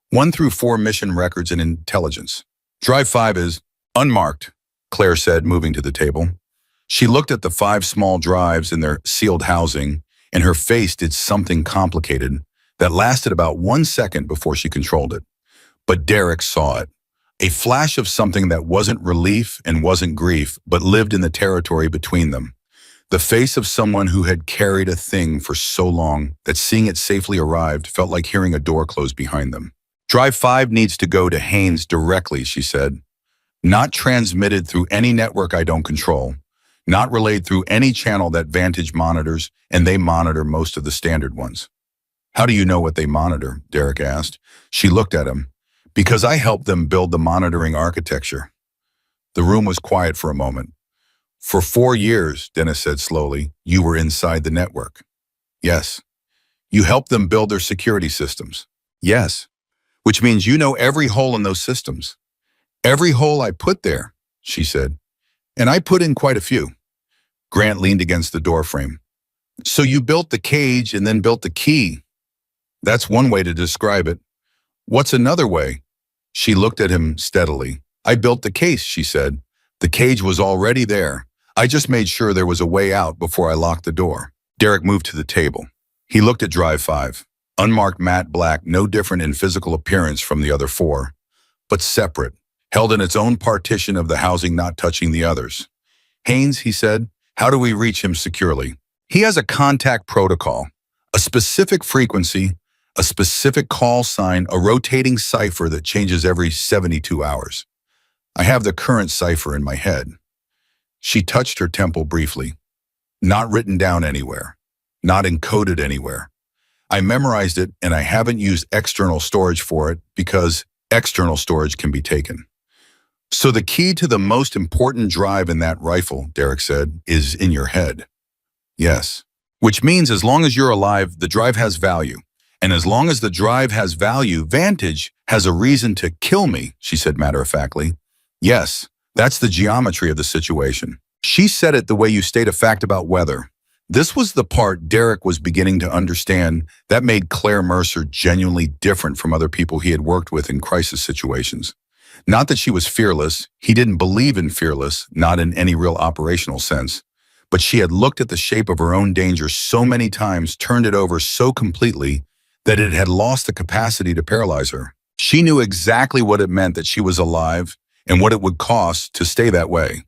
1 through 4 mission records and intelligence. Drive 5 is unmarked, Claire said, moving to the table. She looked at the 5 small drives in their sealed housing, and her face did something complicated that lasted about 1 second before she controlled it. But Derek saw it. A flash of something that wasn't relief and wasn't grief, but lived in the territory between them. The face of someone who had carried a thing for so long that seeing it safely arrived felt like hearing a door close behind them. Drive 5 needs to go to Haynes directly, she said. Not transmitted through any network I don't control. Not relayed through any channel that Vantage monitors, and they monitor most of the standard ones. How do you know what they monitor? Derek asked. She looked at him. Because I helped them build the monitoring architecture. The room was quiet for a moment. For 4 years, Dennis said slowly, you were inside the network. Yes. You helped them build their security systems. Yes. Which means you know every hole in those systems. Every hole I put there, she said. And I put in quite a few. Grant leaned against the doorframe. So you built the cage and then built the key. That's one way to describe it. What's another way? She looked at him steadily. I built the case, she said. The cage was already there. I just made sure there was a way out before I locked the door. Derek moved to the table. He looked at drive 5. Unmarked matte black, no different in physical appearance from the other 4, but separate, held in its own partition of the housing not touching the others. Haynes, he said, how do we reach him securely? He has a contact protocol, a specific frequency, a specific call sign, a rotating cipher that changes every 72 hours. I have the current cipher in my head. She touched her temple briefly. Not written down anywhere. Not encoded anywhere. I memorized it, and I haven't used external storage for it because external storage can be taken. So the key to the most important drive in that rifle, Derek said, is in your head. Yes. Which means as long as you're alive, the drive has value. And as long as the drive has value, Vantage has a reason to kill me, she said matter-of-factly. Yes, that's the geometry of the situation. She said it the way you state a fact about weather. This was the part Derek was beginning to understand that made Claire Mercer genuinely different from other people he had worked with in crisis situations. Not that she was fearless. He didn't believe in fearless, not in any real operational sense. But she had looked at the shape of her own danger so many times, turned it over so completely, that it had lost the capacity to paralyze her. She knew exactly what it meant that she was alive and what it would cost to stay that way.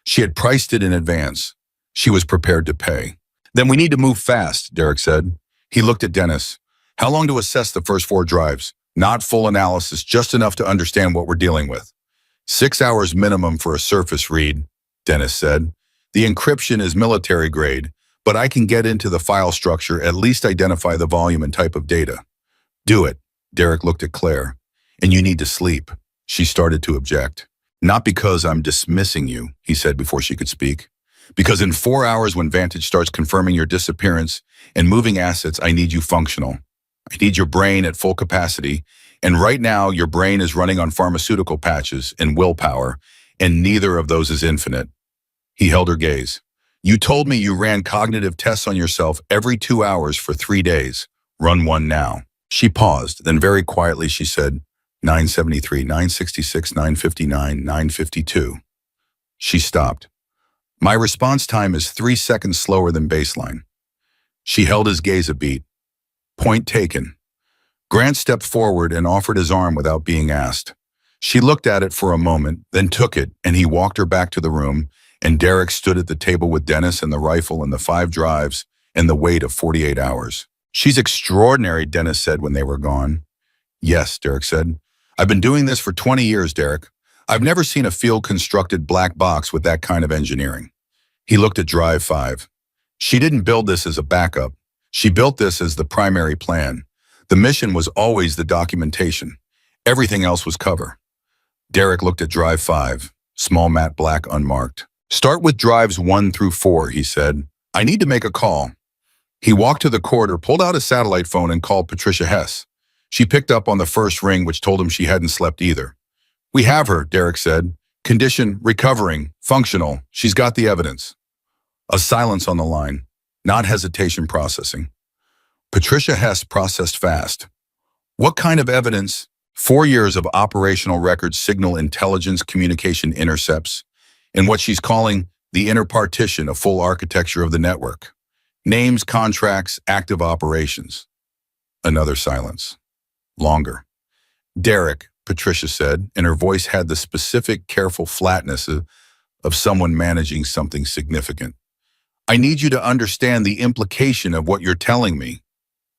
She had priced it in advance. She was prepared to pay. Then we need to move fast, Derek said. He looked at Dennis. How long to assess the first 4 drives? Not full analysis, just enough to understand what we're dealing with. 6 hours minimum for a surface read, Dennis said. The encryption is military grade, but I can get into the file structure, at least identify the volume and type of data. Do it. Derek looked at Claire. And you need to sleep. She started to object. Not because I'm dismissing you, he said before she could speak. Because in 4 hours when Vantage starts confirming your disappearance and moving assets, I need you functional. I need your brain at full capacity. And right now, your brain is running on pharmaceutical patches and willpower, and neither of those is infinite. He held her gaze. You told me you ran cognitive tests on yourself every 2 hours for 3 days. Run one now. She paused, then very quietly she said, 973, 966, 959, 952. She stopped. My response time is 3 seconds slower than baseline. She held his gaze a beat. Point taken. Grant stepped forward and offered his arm without being asked. She looked at it for a moment, then took it, and he walked her back to the room, and Derek stood at the table with Dennis and the rifle and the 5 drives and the weight of 48 hours. She's extraordinary, Dennis said when they were gone. Yes, Derek said. I've been doing this for 20 years, Derek. I've never seen a field-constructed black box with that kind of engineering. He looked at Drive 5. She didn't build this as a backup. She built this as the primary plan. The mission was always the documentation. Everything else was cover. Derek looked at Drive 5, small matte black unmarked. Start with drives 1 through 4, he said. I need to make a call. He walked to the corridor, pulled out a satellite phone, and called Patricia Hess. She picked up on the first ring, which told him she hadn't slept either. We have her, Derek said. Condition, recovering, functional. She's got the evidence. A silence on the line, not hesitation processing. Patricia Hess processed fast. What kind of evidence? 4 years of operational records, signal intelligence, communication intercepts, and what she's calling the inner partition, a full architecture of the network. Names, contracts, active operations. Another silence. Longer. Derek, Patricia said, and her voice had the specific, careful flatness of someone managing something significant. I need you to understand the implication of what you're telling me.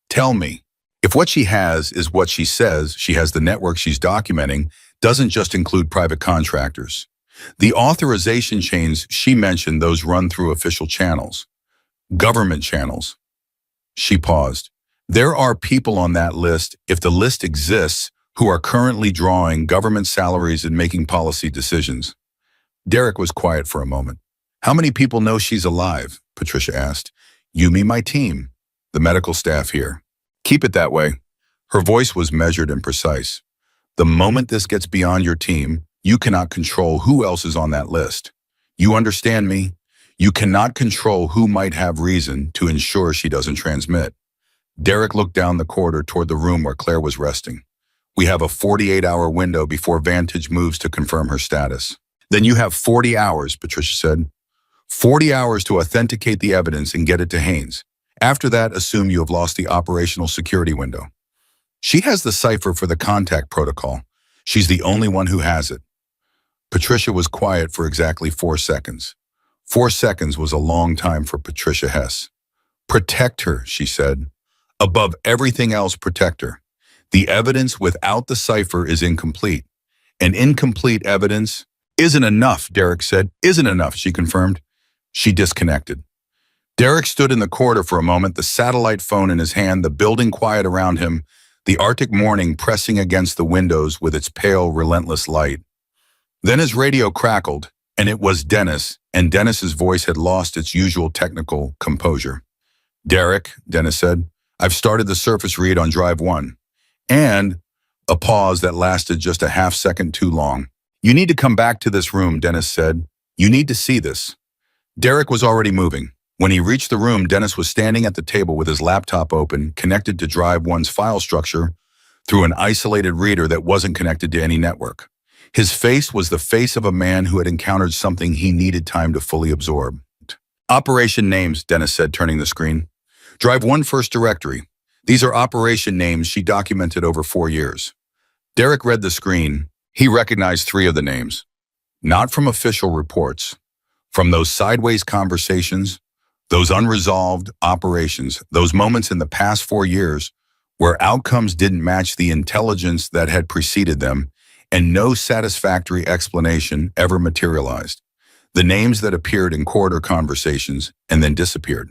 Tell me, if what she has is what she says, she has the network she's documenting, doesn't just include private contractors. The authorization chains she mentioned, those run through official channels. Government channels. She paused. There are people on that list, if the list exists, who are currently drawing government salaries and making policy decisions. Derek was quiet for a moment. How many people know she's alive? Patricia asked. You, me, my team. The medical staff here. Keep it that way. Her voice was measured and precise. The moment this gets beyond your team, you cannot control who else is on that list. You understand me? You cannot control who might have reason to ensure she doesn't transmit. Derek looked down the corridor toward the room where Claire was resting. We have a 48-hour window before Vantage moves to confirm her status. Then you have 40 hours, Patricia said. 40 hours to authenticate the evidence and get it to Haynes. After that, assume you have lost the operational security window. She has the cipher for the contact protocol. She's the only one who has it. Patricia was quiet for exactly 4 seconds. 4 seconds was a long time for Patricia Hess. Protect her, she said. Above everything else, protect her. The evidence without the cipher is incomplete. And incomplete evidence isn't enough, Derek said. Isn't enough, she confirmed. She disconnected. Derek stood in the corridor for a moment, the satellite phone in his hand, the building quiet around him, the Arctic morning pressing against the windows with its pale, relentless light. Then his radio crackled, and it was Dennis, and Dennis's voice had lost its usual technical composure. Derek, Dennis said, I've started the surface read on drive 1. And a pause that lasted just a half second too long. You need to come back to this room, Dennis said. You need to see this. Derek was already moving. When he reached the room, Dennis was standing at the table with his laptop open, connected to Drive 1's file structure through an isolated reader that wasn't connected to any network. His face was the face of a man who had encountered something he needed time to fully absorb. Operation names, Dennis said, turning the screen. Drive 1 first directory. These are operation names she documented over 4 years. Derek read the screen. He recognized 3 of the names. Not from official reports. From those sideways conversations, those unresolved operations, those moments in the past 4 years where outcomes didn't match the intelligence that had preceded them, and no satisfactory explanation ever materialized. The names that appeared in corridor conversations and then disappeared.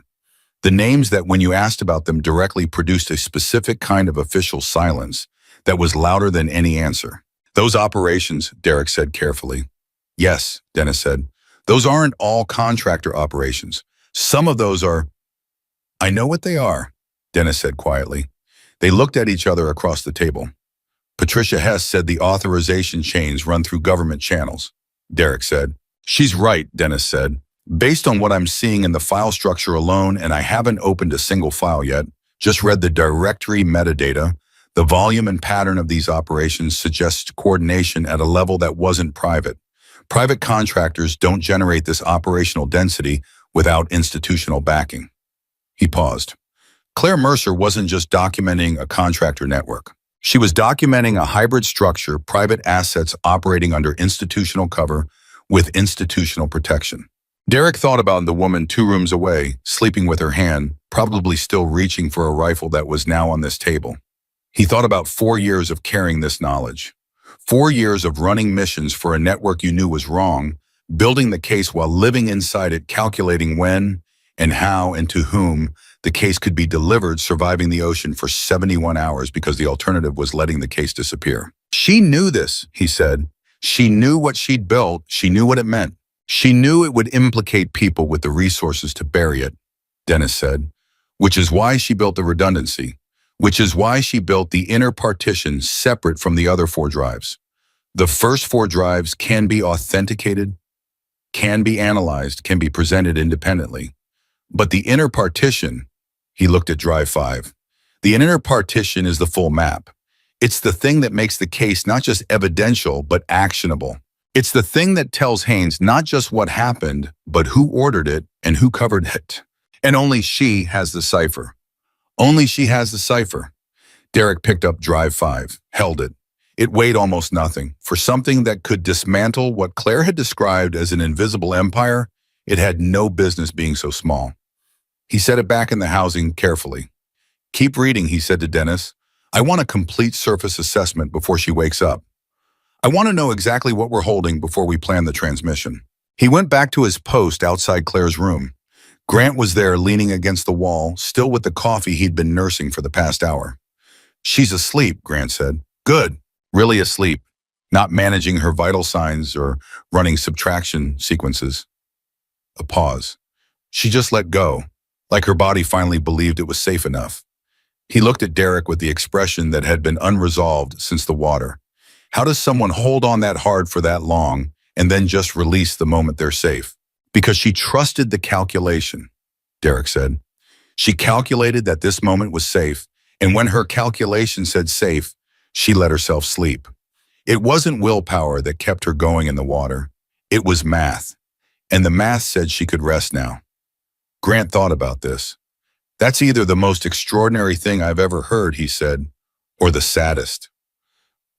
The names that when you asked about them directly produced a specific kind of official silence that was louder than any answer. Those operations, Derek said carefully. Yes, Dennis said. Those aren't all contractor operations. Some of those are. I know what they are, Dennis said quietly. They looked at each other across the table. Patricia Hess said the authorization chains run through government channels, Derek said. She's right, Dennis said. Based on what I'm seeing in the file structure alone, and I haven't opened a single file yet, just read the directory metadata, the volume and pattern of these operations suggests coordination at a level that wasn't private. Private contractors don't generate this operational density without institutional backing. He paused. Claire Mercer wasn't just documenting a contractor network. She was documenting a hybrid structure, private assets operating under institutional cover with institutional protection. Derek thought about the woman 2 rooms away, sleeping with her hand, probably still reaching for a rifle that was now on this table. He thought about 4 years of carrying this knowledge. 4 years of running missions for a network you knew was wrong, building the case while living inside it, calculating when and how and to whom the case could be delivered, surviving the ocean for 71 hours because the alternative was letting the case disappear. She knew this, he said. She knew what she'd built. She knew what it meant. She knew it would implicate people with the resources to bury it, Dennis said, which is why she built the redundancy, which is why she built the inner partition separate from the other 4 drives. The first 4 drives can be authenticated, can be analyzed, can be presented independently. But the inner partition, he looked at drive 5. The inner partition is the full map. It's the thing that makes the case not just evidential, but actionable. It's the thing that tells Haynes not just what happened, but who ordered it and who covered it. And only she has the cipher. Only she has the cipher. Derek picked up drive 5, held it. It weighed almost nothing. For something that could dismantle what Claire had described as an invisible empire, it had no business being so small. He set it back in the housing carefully. Keep reading, he said to Dennis. I want a complete surface assessment before she wakes up. I want to know exactly what we're holding before we plan the transmission. He went back to his post outside Claire's room. Grant was there leaning against the wall, still with the coffee he'd been nursing for the past hour. She's asleep, Grant said. Good. Really asleep. Not managing her vital signs or running subtraction sequences. A pause. She just let go, like her body finally believed it was safe enough. He looked at Derek with the expression that had been unresolved since the water. How does someone hold on that hard for that long and then just release the moment they're safe? Because she trusted the calculation, Derek said. She calculated that this moment was safe, and when her calculation said safe, she let herself sleep. It wasn't willpower that kept her going in the water. It was math, and the math said she could rest now. Grant thought about this. That's either the most extraordinary thing I've ever heard, he said, or the saddest.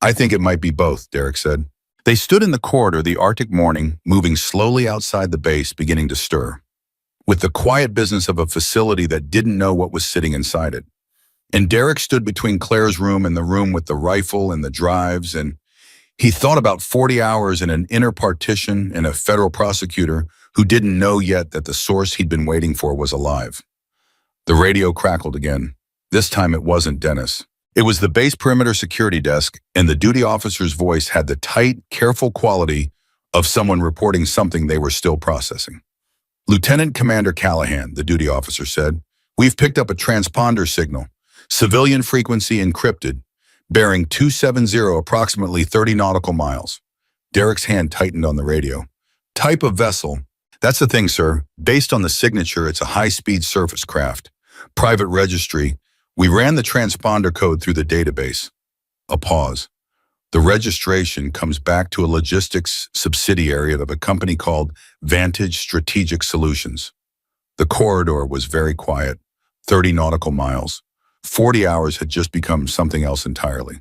I think it might be both, Derek said. They stood in the corridor the Arctic morning, moving slowly outside the base, beginning to stir, with the quiet business of a facility that didn't know what was sitting inside it. And Derek stood between Claire's room and the room with the rifle and the drives, and he thought about 40 hours in an inner partition and a federal prosecutor who didn't know yet that the source he'd been waiting for was alive. The radio crackled again. This time it wasn't Dennis. It was the base perimeter security desk, and the duty officer's voice had the tight, careful quality of someone reporting something they were still processing. Lieutenant Commander Callahan, the duty officer said, we've picked up a transponder signal, civilian frequency encrypted, bearing 270 approximately 30 nautical miles. Derek's hand tightened on the radio. Type of vessel. That's the thing, sir. Based on the signature, it's a high-speed surface craft. Private registry. We ran the transponder code through the database. A pause. The registration comes back to a logistics subsidiary of a company called Vantage Strategic Solutions. The corridor was very quiet, 30 nautical miles. 40 hours had just become something else entirely.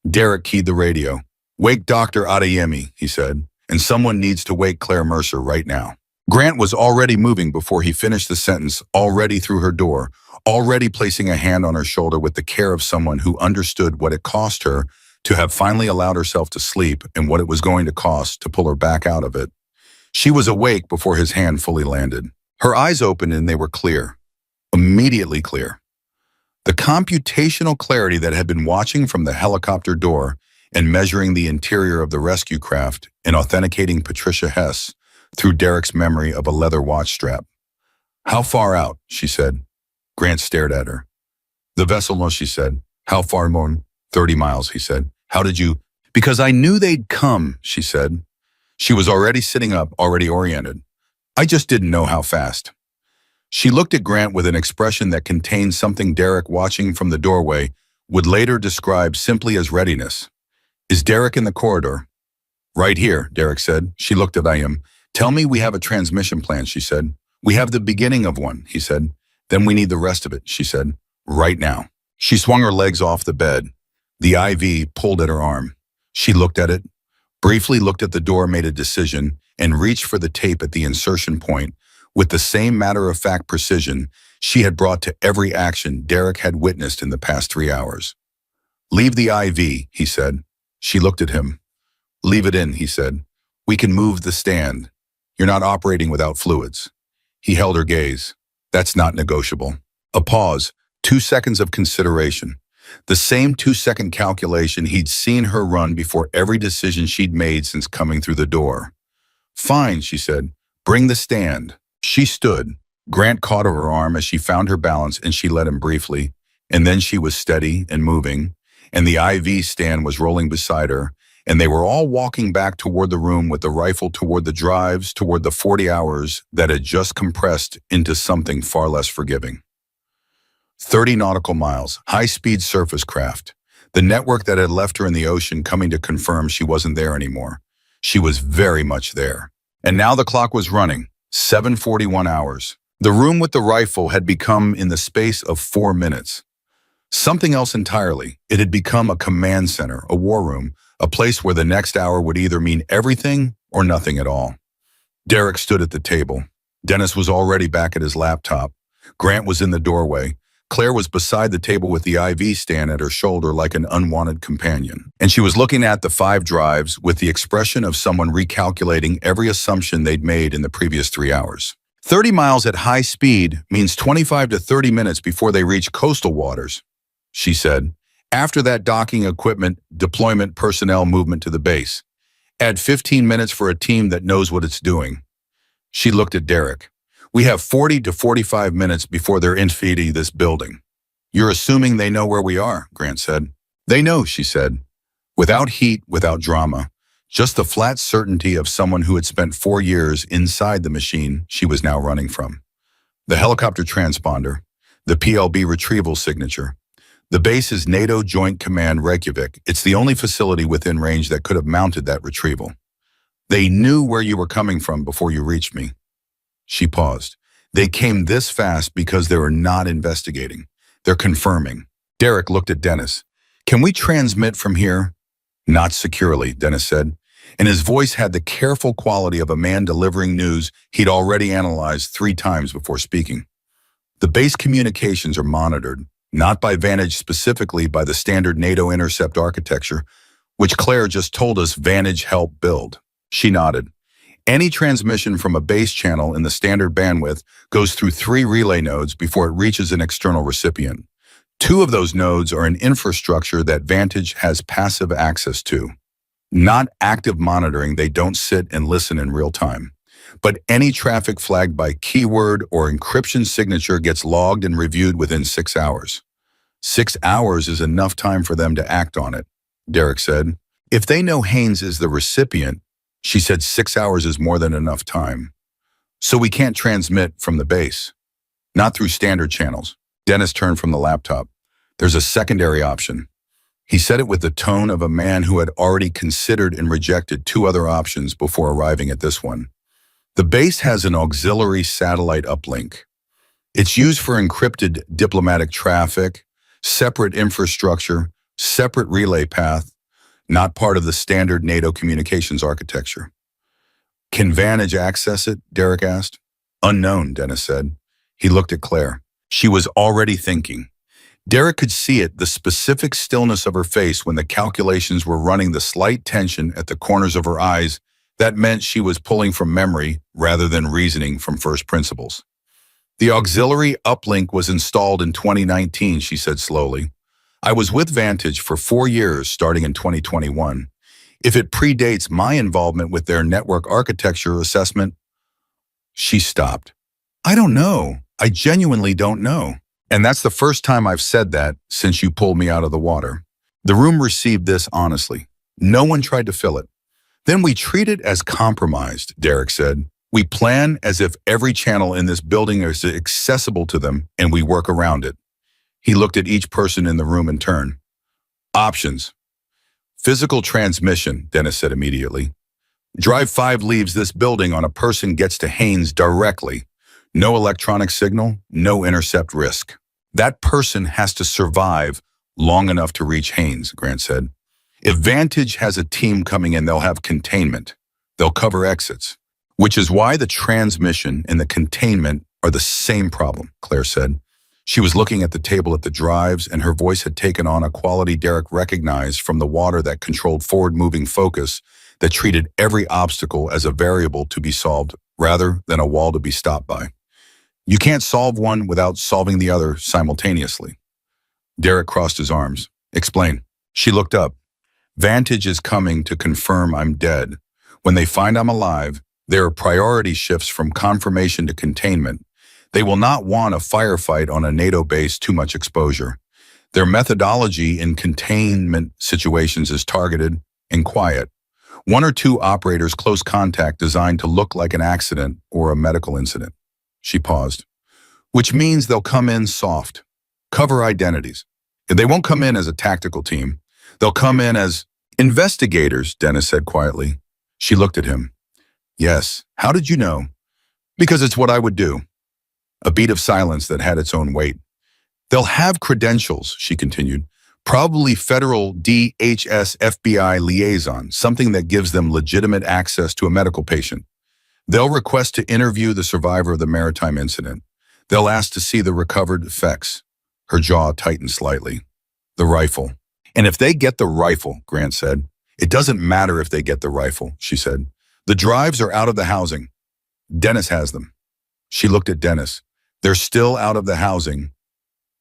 Derek keyed the radio. "Wake Dr. Adeyemi," he said, "and someone needs to wake Claire Mercer right now." Grant was already moving before he finished the sentence, already through her door, already placing a hand on her shoulder with the care of someone who understood what it cost her to have finally allowed herself to sleep and what it was going to cost to pull her back out of it. She was awake before his hand fully landed. Her eyes opened and they were clear, immediately clear. The computational clarity that had been watching from the helicopter door and measuring the interior of the rescue craft and authenticating Patricia Hess through Derek's memory of a leather watch strap. "How far out?" she said. Grant stared at her. "The vessel knows," she said. "How far more?" 30 miles, he said. "How did you?" "Because I knew they'd come," she said. She was already sitting up, already oriented. "I just didn't know how fast." She looked at Grant with an expression that contained something Derek, watching from the doorway, would later describe simply as readiness. "Is Derek in the corridor?" "Right here," Derek said. She looked at him. "Tell me we have a transmission plan," she said. "We have the beginning of one," he said. "Then we need the rest of it," she said. "Right now." She swung her legs off the bed. The IV pulled at her arm. She looked at it, briefly looked at the door, made a decision, and reached for the tape at the insertion point with the same matter-of-fact precision she had brought to every action Derek had witnessed in the past 3 hours. "Leave the IV," he said. She looked at him. "Leave it in," he said. "We can move the stand. You're not operating without fluids." He held her gaze. "That's not negotiable." A pause, 2 seconds of consideration. The same 2-second calculation he'd seen her run before every decision she'd made since coming through the door. "Fine," she said. "Bring the stand." She stood. Grant caught her arm as she found her balance and she let him briefly. And then she was steady and moving, and the IV stand was rolling beside her, and they were all walking back toward the room with the rifle toward the drives, toward the 40 hours that had just compressed into something far less forgiving. 30 nautical miles, high-speed surface craft. The network that had left her in the ocean coming to confirm she wasn't there anymore. She was very much there. And now the clock was running, 7:41 hours. The room with the rifle had become, in the space of 4 minutes, something else entirely. It had become a command center, a war room, a place where the next hour would either mean everything or nothing at all. Derek stood at the table. Dennis was already back at his laptop. Grant was in the doorway. Claire was beside the table with the IV stand at her shoulder like an unwanted companion. And she was looking at the 5 drives with the expression of someone recalculating every assumption they'd made in the previous 3 hours. 30 miles at high speed means 25 to 30 minutes before they reach coastal waters, she said. After that, docking equipment, deployment, personnel movement to the base. Add 15 minutes for a team that knows what it's doing. She looked at Derek. "We have 40 to 45 minutes before they're infiltrating this building." "You're assuming they know where we are," Grant said. "They know," she said. Without heat, without drama, just the flat certainty of someone who had spent 4 years inside the machine she was now running from. The helicopter transponder, the PLB retrieval signature. The base is NATO Joint Command Reykjavik. It's the only facility within range that could have mounted that retrieval. "They knew where you were coming from before you reached me." She paused. "They came this fast because they were not investigating. They're confirming." Derek looked at Dennis. "Can we transmit from here?" "Not securely," Dennis said, and his voice had the careful quality of a man delivering news he'd already analyzed 3 times before speaking. "The base communications are monitored, not by Vantage specifically, by the standard NATO intercept architecture, which Claire just told us Vantage helped build." She nodded. "Any transmission from a base channel in the standard bandwidth goes through 3 relay nodes before it reaches an external recipient. 2 of those nodes are an infrastructure that Vantage has passive access to. Not active monitoring, they don't sit and listen in real time. But any traffic flagged by keyword or encryption signature gets logged and reviewed within 6 hours. 6 hours is enough time for them to act on it," Derek said. "If they know Haynes is the recipient," she said, 6 hours is more than enough time. "So we can't transmit from the base." "Not through standard channels." Dennis turned from the laptop. "There's a secondary option. He said it with the tone of a man who had already considered and rejected two other options before arriving at this one. The base has an auxiliary satellite uplink. It's used for encrypted diplomatic traffic, separate infrastructure, separate relay path, not part of the standard NATO communications architecture. Can Vantage access it? Derek asked. Unknown, Dennis said. He looked at Claire. She was already thinking. Derek could see it, the specific stillness of her face when the calculations were running, the slight tension at the corners of her eyes. That meant she was pulling from memory rather than reasoning from first principles. The auxiliary uplink was installed in 2019, she said slowly. I was with Vantage for 4 years, starting in 2021. If it predates my involvement with their network architecture assessment, she stopped. I don't know. I genuinely don't know. And that's the first time I've said that since you pulled me out of the water. The room received this honestly. No one tried to fill it. Then we treat it as compromised, Derek said. We plan as if every channel in this building is accessible to them, and we work around it. He looked at each person in the room in turn. Options. Physical transmission, Dennis said immediately. Drive 5 leaves this building on a person gets to Haynes directly. No electronic signal, no intercept risk. That person has to survive long enough to reach Haynes, Grant said. If Vantage has a team coming in, they'll have containment. They'll cover exits. Which is why the transmission and the containment are the same problem, Claire said. She was looking at the table at the drives, and her voice had taken on a quality Derek recognized from the water that controlled forward-moving focus, that treated every obstacle as a variable to be solved rather than a wall to be stopped by. You can't solve one without solving the other simultaneously. Derek crossed his arms. Explain. She looked up. Vantage is coming to confirm I'm dead. When they find I'm alive, there are priority shifts from confirmation to containment. They will not want a firefight on a NATO base, too much exposure. Their methodology in containment situations is targeted and quiet. 1 or 2 operators close contact designed to look like an accident or a medical incident. She paused. Which means they'll come in soft, cover identities. If they won't come in as a tactical team, they'll come in as investigators, Dennis said quietly. She looked at him. Yes. How did you know? Because it's what I would do. A beat of silence that had its own weight. They'll have credentials, she continued. Probably federal DHS FBI liaison, something that gives them legitimate access to a medical patient. They'll request to interview the survivor of the maritime incident. They'll ask to see the recovered effects. Her jaw tightened slightly. The rifle. And if they get the rifle, Grant said. It doesn't matter if they get the rifle, she said. The drives are out of the housing. Dennis has them. She looked at Dennis. They're still out of the housing.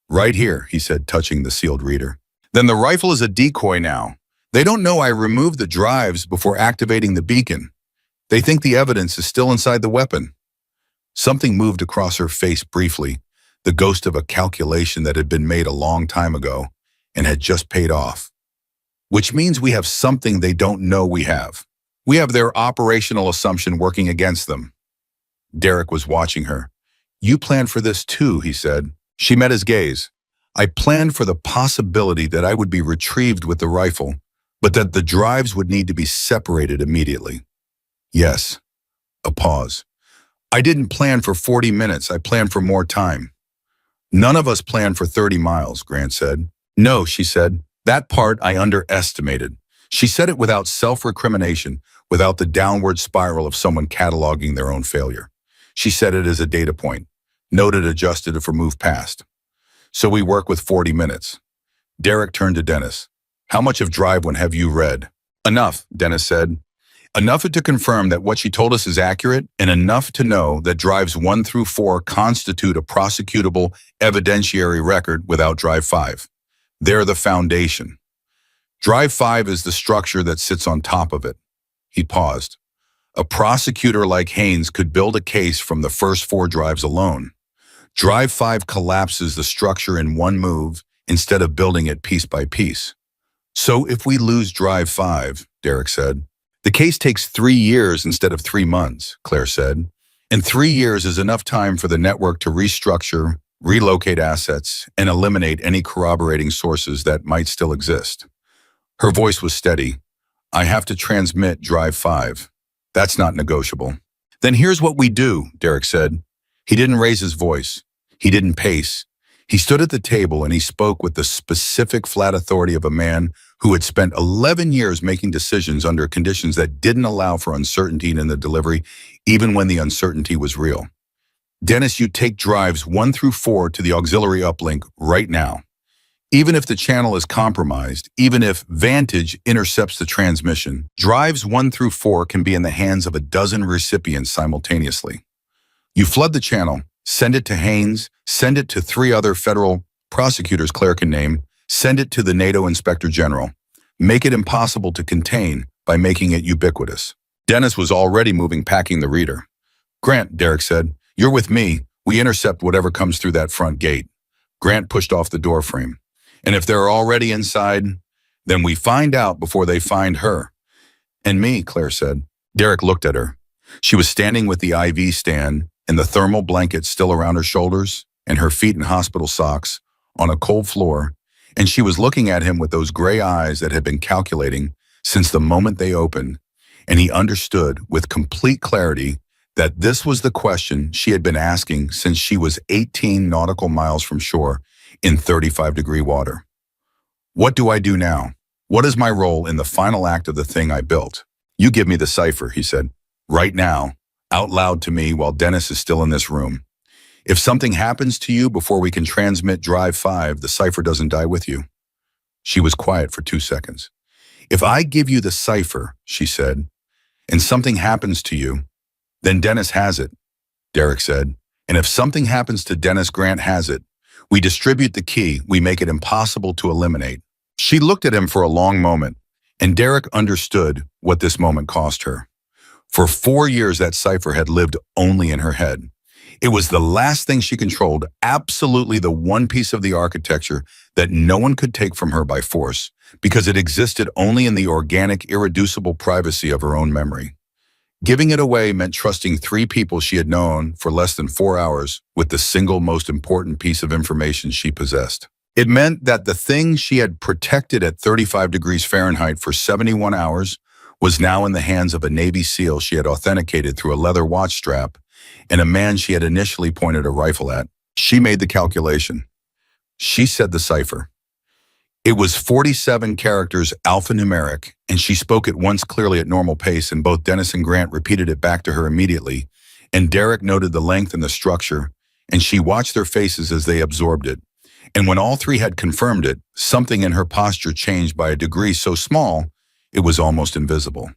Right here, he said, touching the sealed reader. Then the rifle is a decoy now. They don't know I removed the drives before activating the beacon. They think the evidence is still inside the weapon. Something moved across her face briefly, the ghost of a calculation that had been made a long time ago and had just paid off. Which means we have something they don't know we have. We have their operational assumption working against them. Derek was watching her. You planned for this too, he said. She met his gaze. I planned for the possibility that I would be retrieved with the rifle, but that the drives would need to be separated immediately. Yes. A pause. I didn't plan for 40 minutes. I planned for more time. None of us planned for 30 miles, Grant said. No, she said. That part I underestimated. She said it without self-recrimination, without the downward spiral of someone cataloging their own failure. She said it as a data point, noted, adjusted if moved past. So we work with 40 minutes. Derek turned to Dennis. How much of Drive 1 have you read? Enough, Dennis said. Enough to confirm that what she told us is accurate, and enough to know that Drives 1 through 4 constitute a prosecutable evidentiary record without Drive 5. They're the foundation. Drive 5 is the structure that sits on top of it. He paused. A prosecutor like Haynes could build a case from the first 4 drives alone. Drive 5 collapses the structure in one move instead of building it piece by piece. So if we lose Drive 5, Derek said, the case takes 3 years instead of 3 months, Claire said. And 3 years is enough time for the network to restructure, relocate assets, and eliminate any corroborating sources that might still exist. Her voice was steady. I have to transmit drive 5. That's not negotiable. Then here's what we do, Derek said. He didn't raise his voice. He didn't pace. He stood at the table and he spoke with the specific flat authority of a man who had spent 11 years making decisions under conditions that didn't allow for uncertainty in the delivery, even when the uncertainty was real. Dennis, you take drives 1 through 4 to the auxiliary uplink right now. Even if the channel is compromised, even if Vantage intercepts the transmission, drives 1 through 4 can be in the hands of a dozen recipients simultaneously. You flood the channel, send it to Haynes, send it to 3 other federal prosecutors Claire can name, send it to the NATO Inspector General. Make it impossible to contain by making it ubiquitous. Dennis was already moving, packing the reader. Grant, Derek said, you're with me. We intercept whatever comes through that front gate. Grant pushed off the door frame. And if they're already inside, then we find out before they find her. And me, Claire said. Derek looked at her. She was standing with the IV stand and the thermal blanket still around her shoulders and her feet in hospital socks on a cold floor, and she was looking at him with those gray eyes that had been calculating since the moment they opened, and he understood with complete clarity that this was the question she had been asking since she was 18 nautical miles from shore in 35-degree water. What do I do now? What is my role in the final act of the thing I built? You give me the cipher, he said, right now, out loud to me while Dennis is still in this room. If something happens to you before we can transmit drive 5, the cipher doesn't die with you. She was quiet for 2 seconds. If I give you the cipher, she said, and something happens to you, then Dennis has it, Derek said. And if something happens to Dennis, Grant has it. We distribute the key, we make it impossible to eliminate. She looked at him for a long moment, and Derek understood what this moment cost her. For 4 years, that cipher had lived only in her head. It was the last thing she controlled, absolutely the one piece of the architecture that no one could take from her by force, because it existed only in the organic, irreducible privacy of her own memory. Giving it away meant trusting 3 people she had known for less than 4 hours with the single most important piece of information she possessed. It meant that the thing she had protected at 35 degrees Fahrenheit for 71 hours was now in the hands of a Navy SEAL she had authenticated through a leather watch strap and a man she had initially pointed a rifle at. She made the calculation. She said the cipher. It was 47 characters alphanumeric, and she spoke it once clearly at normal pace, and both Dennis and Grant repeated it back to her immediately, and Derek noted the length and the structure, and she watched their faces as they absorbed it. And when all 3 had confirmed it, something in her posture changed by a degree so small, it was almost invisible.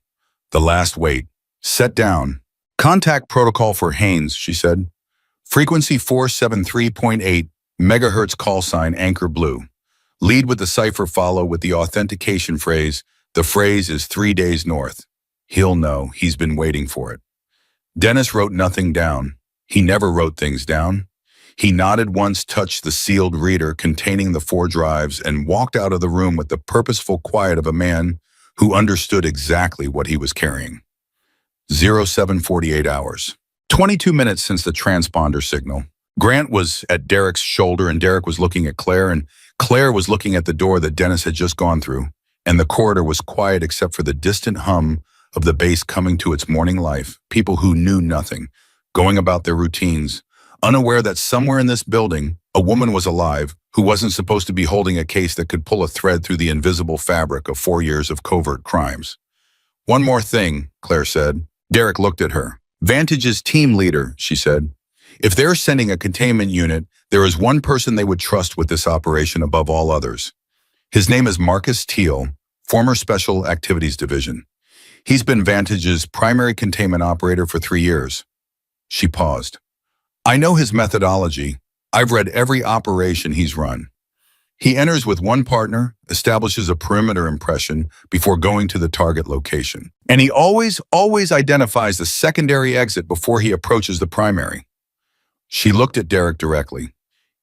The last wait. Set down. Contact protocol for Haynes, she said. Frequency 473.8, megahertz call sign anchor blue. Lead with the cipher, follow with the authentication phrase. The phrase is 3 days north. He'll know. He's been waiting for it. Dennis wrote nothing down. He never wrote things down. He nodded once, touched the sealed reader containing the 4 drives, and walked out of the room with the purposeful quiet of a man who understood exactly what he was carrying. 0748 hours. 22 minutes since the transponder signal. Grant was at Derek's shoulder, and Derek was looking at Claire, and Claire was looking at the door that Dennis had just gone through, and the corridor was quiet except for the distant hum of the base coming to its morning life, people who knew nothing, going about their routines, unaware that somewhere in this building, a woman was alive who wasn't supposed to be holding a case that could pull a thread through the invisible fabric of 4 years of covert crimes. One more thing, Claire said. Derek looked at her. Vantage's team leader, she said. If they're sending a containment unit, there is one person they would trust with this operation above all others. His name is Marcus Teal, former Special Activities Division. He's been Vantage's primary containment operator for 3 years. She paused. I know his methodology. I've read every operation he's run. He enters with one partner, establishes a perimeter impression before going to the target location. And he always identifies the secondary exit before he approaches the primary. She looked at Derek directly.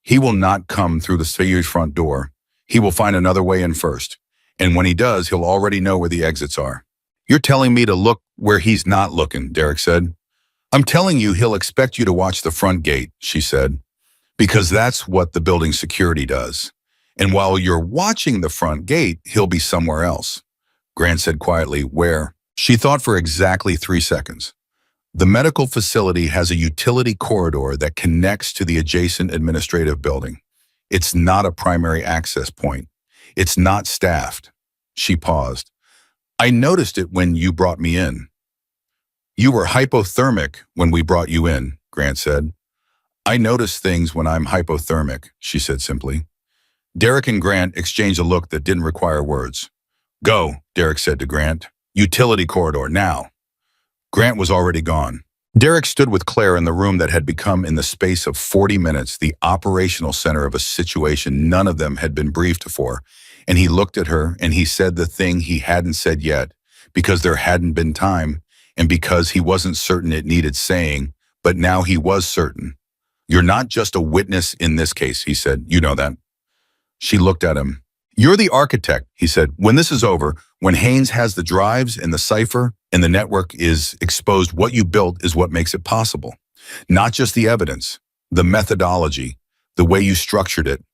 He will not come through the stage front door. He will find another way in first. And when he does, he'll already know where the exits are. You're telling me to look where he's not looking, Derek said. I'm telling you he'll expect you to watch the front gate, she said, because that's what the building security does. And while you're watching the front gate, he'll be somewhere else. Grant said quietly, where? She thought for exactly 3 seconds. The medical facility has a utility corridor that connects to the adjacent administrative building. It's not a primary access point. It's not staffed. She paused. I noticed it when you brought me in. You were hypothermic when we brought you in, Grant said. I notice things when I'm hypothermic, she said simply. Derek and Grant exchanged a look that didn't require words. Go, Derek said to Grant. Utility corridor, now. Grant was already gone. Derek stood with Claire in the room that had become, in the space of 40 minutes, the operational center of a situation none of them had been briefed for, and he looked at her and he said the thing he hadn't said yet, because there hadn't been time, and because he wasn't certain it needed saying, but now he was certain. You're not just a witness in this case, he said. You know that. She looked at him. You're the architect, he said. When this is over, when Haynes has the drives and the cipher and the network is exposed, what you built is what makes it possible. Not just the evidence, the methodology, the way you structured it.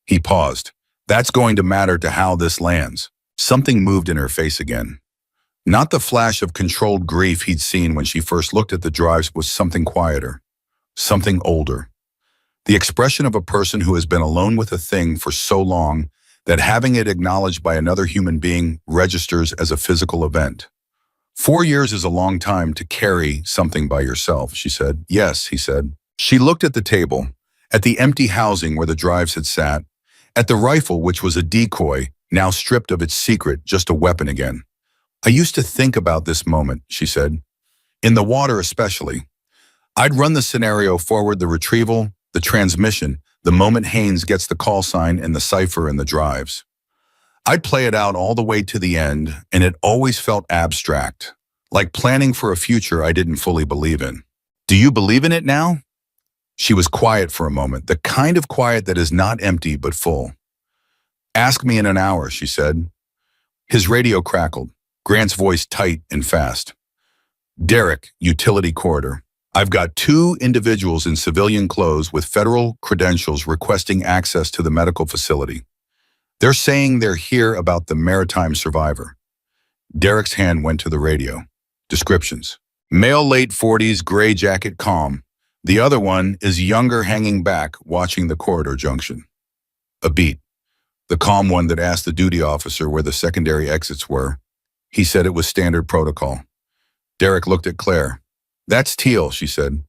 He paused. That's going to matter to how this lands. Something moved in her face again. Not the flash of controlled grief he'd seen when she first looked at the drives, was something quieter, something older. The expression of a person who has been alone with a thing for so long that having it acknowledged by another human being registers as a physical event. 4 years is a long time to carry something by yourself, she said. Yes, he said. She looked at the table, at the empty housing where the drives had sat, at the rifle which was a decoy, now stripped of its secret, just a weapon again. I used to think about this moment, she said. In the water especially. I'd run the scenario forward, the retrieval, the transmission, the moment Haynes gets the call sign and the cipher and the drives. I'd play it out all the way to the end, and it always felt abstract, like planning for a future I didn't fully believe in. Do you believe in it now? She was quiet for a moment, the kind of quiet that is not empty but full. Ask me in an hour, she said. His radio crackled, Grant's voice tight and fast. Derek, utility corridor. I've got 2 individuals in civilian clothes with federal credentials requesting access to the medical facility. They're saying they're here about the maritime survivor. Derek's hand went to the radio. Descriptions. Male late 40s, gray jacket, calm. The other one is younger, hanging back, watching the corridor junction. A beat. The calm one that asked the duty officer where the secondary exits were. He said it was standard protocol. Derek looked at Claire. That's Teal, she said.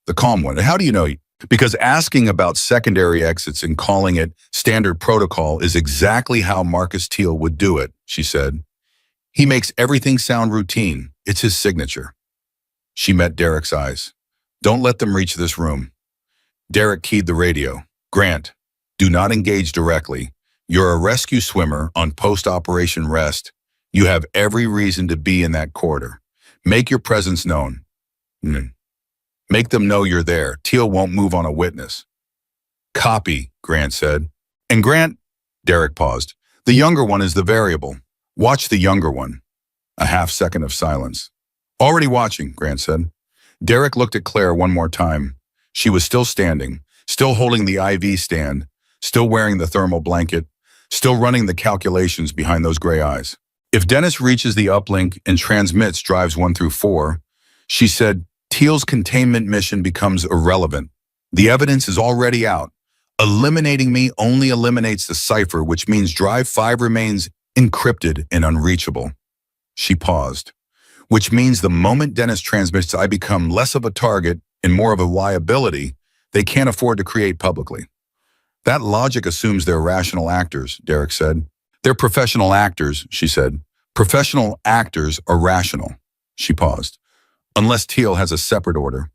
The calm one. How do you know? Because asking about secondary exits and calling it standard protocol is exactly how Marcus Teal would do it, she said. He makes everything sound routine. It's his signature. She met Derek's eyes. Don't let them reach this room. Derek keyed the radio. Grant, do not engage directly. You're a rescue swimmer on post-operation rest. You have every reason to be in that corridor. Make your presence known. Make them know you're there. Teal won't move on a witness. Copy, Grant said. And Grant, Derek paused. The younger one is the variable. Watch the younger one. A half second of silence. Already watching, Grant said. Derek looked at Claire one more time. She was still standing, still holding the IV stand, still wearing the thermal blanket, still running the calculations behind those gray eyes. If Dennis reaches the uplink and transmits drives 1 through 4, she said, Teal's containment mission becomes irrelevant. The evidence is already out. Eliminating me only eliminates the cipher, which means drive 5 remains encrypted and unreachable. She paused. Which means the moment Dennis transmits, I become less of a target and more of a liability they can't afford to create publicly. That logic assumes they're rational actors, Derek said. They're professional actors, she said. Professional actors are rational. She paused. Unless Teal has a separate order.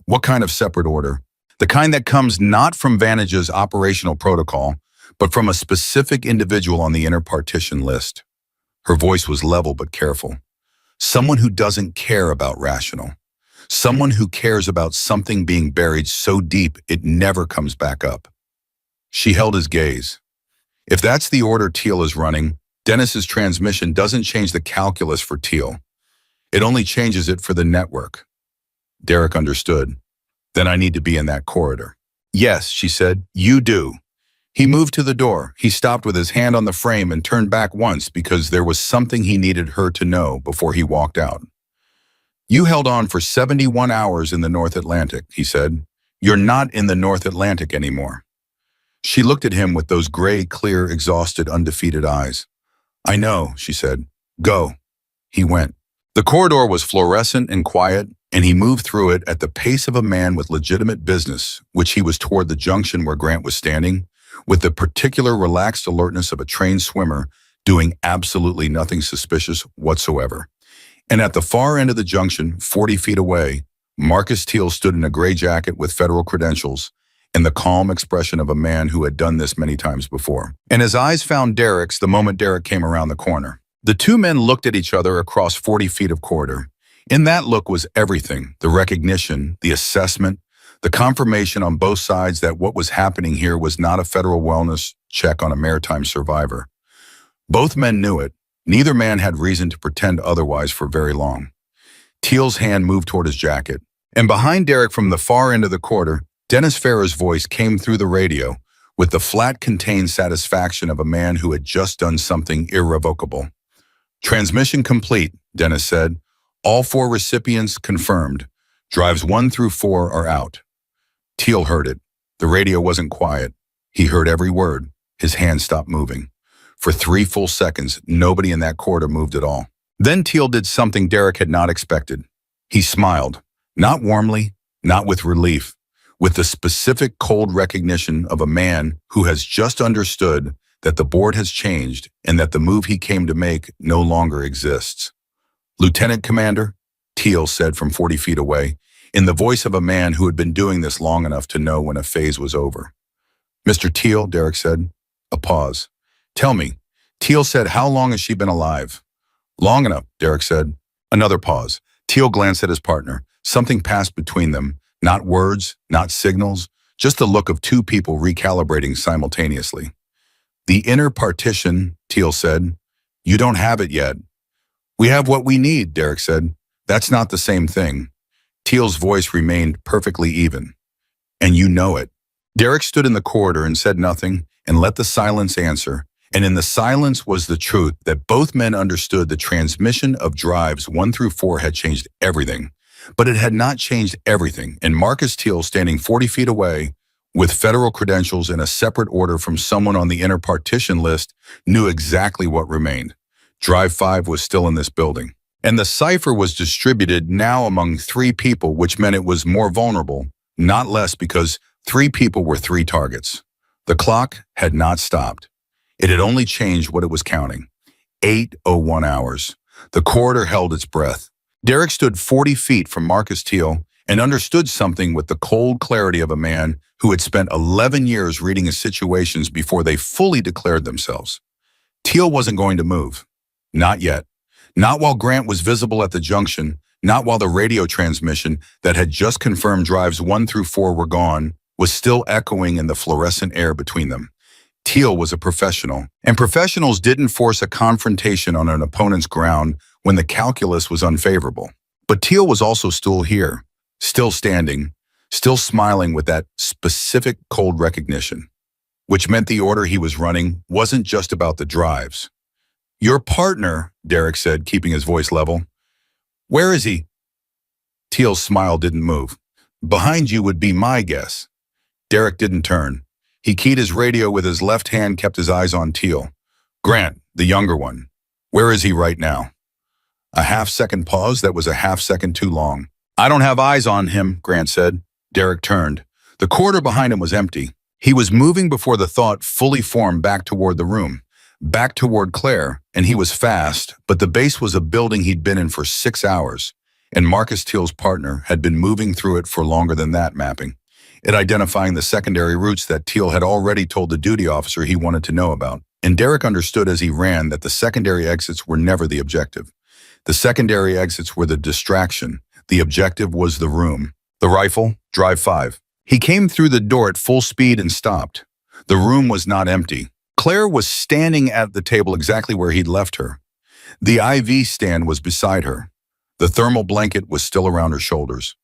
What kind of separate order? The kind that comes not from Vantage's operational protocol, but from a specific individual on the inner partition list. Her voice was level but careful. Someone who doesn't care about rational. Someone who cares about something being buried so deep it never comes back up. She held his gaze. If that's the order Teal is running, Dennis's transmission doesn't change the calculus for Teal. It only changes it for the network. Derek understood. Then I need to be in that corridor. Yes, she said, you do. He moved to the door. He stopped with his hand on the frame and turned back once because there was something he needed her to know before he walked out. You held on for 71 hours in the North Atlantic, he said. You're not in the North Atlantic anymore. She looked at him with those gray, clear, exhausted, undefeated eyes. I know, she said. Go. He went. The corridor was fluorescent and quiet, and he moved through it at the pace of a man with legitimate business, which he was toward the junction where Grant was standing, with the particular relaxed alertness of a trained swimmer doing absolutely nothing suspicious whatsoever. And at the far end of the junction, 40 feet away, Marcus Teal stood in a gray jacket with federal credentials and the calm expression of a man who had done this many times before. And his eyes found Derek's the moment Derek came around the corner. The two men looked at each other across 40 feet of corridor. In that look was everything, the recognition, the assessment, the confirmation on both sides that what was happening here was not a federal wellness check on a maritime survivor. Both men knew it. Neither man had reason to pretend otherwise for very long. Teal's hand moved toward his jacket, and behind Derek from the far end of the corridor, Dennis Farrer's voice came through the radio with the flat, contained satisfaction of a man who had just done something irrevocable. Transmission complete, Dennis said. All 4 recipients confirmed. Drives 1 through 4 are out. Teal heard it. The radio wasn't quiet. He heard every word. His hand stopped moving. For 3 full seconds, nobody in that corridor moved at all. Then Teal did something Derek had not expected. He smiled, not warmly, not with relief, with the specific cold recognition of a man who has just understood that the board has changed and that the move he came to make no longer exists. Lieutenant Commander, Teal said from 40 feet away, in the voice of a man who had been doing this long enough to know when a phase was over. Mr. Teal, Derek said. A pause. Tell me, Teal said, how long has she been alive? Long enough, Derek said. Another pause. Teal glanced at his partner. Something passed between them. Not words, not signals, just the look of 2 people recalibrating simultaneously. The inner partition, Teal said. You don't have it yet. We have what we need, Derek said. That's not the same thing. Teal's voice remained perfectly even. And you know it. Derek stood in the corridor and said nothing and let the silence answer. And in the silence was the truth that both men understood the transmission of drives 1 through 4 had changed everything. But it had not changed everything, and Marcus Teal, standing 40 feet away, with federal credentials in a separate order from someone on the inner partition list, knew exactly what remained. Drive 5 was still in this building. And the cipher was distributed now among 3 people, which meant it was more vulnerable, not less, because 3 people were 3 targets. The clock had not stopped. It had only changed what it was counting. 8:01 hours. The corridor held its breath. Derek stood 40 feet from Marcus Teal and understood something with the cold clarity of a man who had spent 11 years reading his situations before they fully declared themselves. Teal wasn't going to move. Not yet. Not while Grant was visible at the junction, not while the radio transmission that had just confirmed drives 1 through 4 were gone was still echoing in the fluorescent air between them. Teal was a professional, and professionals didn't force a confrontation on an opponent's ground when the calculus was unfavorable. But Teal was also still here, still standing, still smiling with that specific cold recognition, which meant the order he was running wasn't just about the drives. Your partner, Derek said, keeping his voice level. Where is he? Teal's smile didn't move. Behind you would be my guess. Derek didn't turn. He keyed his radio with his left hand, kept his eyes on Teal. Grant, the younger one. Where is he right now? A half-second pause that was a half-second too long. I don't have eyes on him, Grant said. Derek turned. The corridor behind him was empty. He was moving before the thought fully formed back toward the room, back toward Claire, and he was fast, but the base was a building he'd been in for 6 hours, and Marcus Teal's partner had been moving through it for longer than that, mapping it, identifying the secondary routes that Teal had already told the duty officer he wanted to know about. And Derek understood as he ran that the secondary exits were never the objective. The secondary exits were the distraction. The objective was the room. The rifle, drive 5. He came through the door at full speed and stopped. The room was not empty. Claire was standing at the table exactly where he'd left her. The IV stand was beside her. The thermal blanket was still around her shoulders.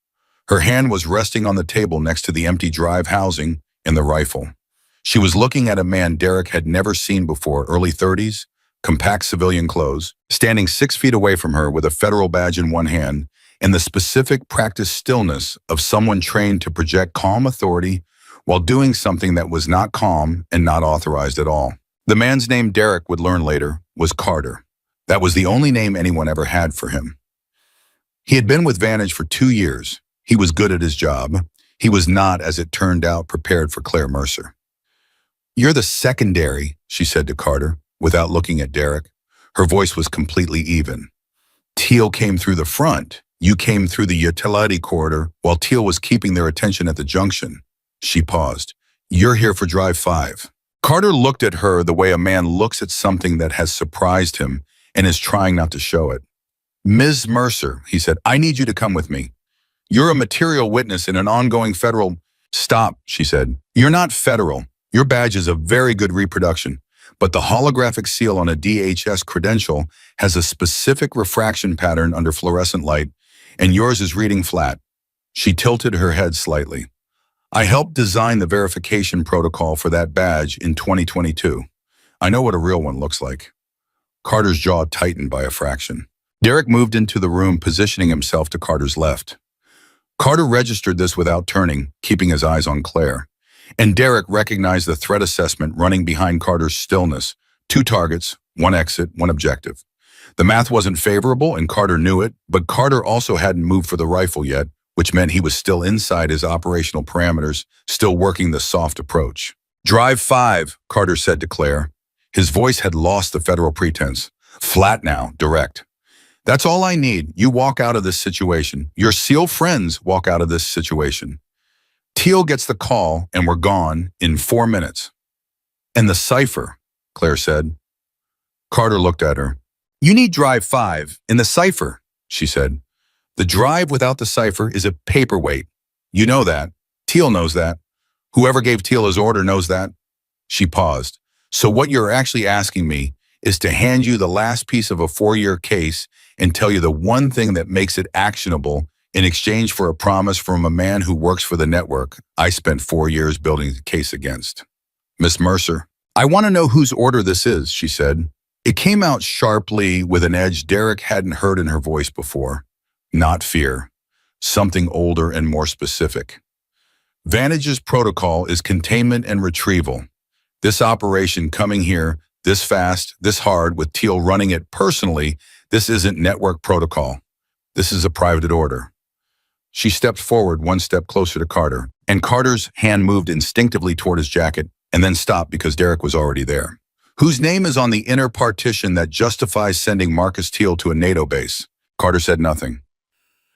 Her hand was resting on the table next to the empty drive housing and the rifle. She was looking at a man Derek had never seen before, early 30s, compact civilian clothes, standing 6 feet away from her with a federal badge in one hand and the specific practiced stillness of someone trained to project calm authority while doing something that was not calm and not authorized at all. The man's name, Derek would learn later, was Carter. That was the only name anyone ever had for him. He had been with Vantage for 2 years. He was good at his job. He was not, as it turned out, prepared for Claire Mercer. "You're the secondary," she said to Carter, without looking at Derek. Her voice was completely even. "Teal came through the front. You came through the utility corridor while Teal was keeping their attention at the junction." She paused. "You're here for Drive 5. Carter looked at her the way a man looks at something that has surprised him and is trying not to show it. "Ms. Mercer," he said, "I need you to come with me. You're a material witness in an ongoing federal—" "Stop," she said. "You're not federal. Your badge is a very good reproduction, but the holographic seal on a DHS credential has a specific refraction pattern under fluorescent light, and yours is reading flat." She tilted her head slightly. "I helped design the verification protocol for that badge in 2022. I know what a real one looks like." Carter's jaw tightened by a fraction. Derek moved into the room, positioning himself to Carter's left. Carter registered this without turning, keeping his eyes on Claire. And Derek recognized the threat assessment running behind Carter's stillness. 2 targets, 1 exit, 1 objective. The math wasn't favorable, and Carter knew it, but Carter also hadn't moved for the rifle yet, which meant he was still inside his operational parameters, still working the soft approach. "Drive 5, Carter said to Claire. His voice had lost the federal pretense. "Flat now, direct. That's all I need. You walk out of this situation. Your SEAL friends walk out of this situation. Teal gets the call, and we're gone in 4 minutes." "And the cipher," Claire said. Carter looked at her. "You need Drive 5 in the cipher," she said. "The drive without the cipher is a paperweight. You know that. Teal knows that. Whoever gave Teal his order knows that." She paused. "So what you're actually asking me is to hand you the last piece of a 4-year case and tell you the one thing that makes it actionable in exchange for a promise from a man who works for the network I spent 4 years building the case against." "Miss Mercer, I want to know whose order this is," she said. It came out sharply with an edge Derek hadn't heard in her voice before. Not fear. Something older and more specific. "Vantage's protocol is containment and retrieval. This operation coming here, this fast, this hard, with Teal running it personally, this isn't network protocol. This is a private order." She stepped forward 1 step closer to Carter, and Carter's hand moved instinctively toward his jacket and then stopped because Derek was already there. "Whose name is on the inner partition that justifies sending Marcus Teal to a NATO base?" Carter said nothing.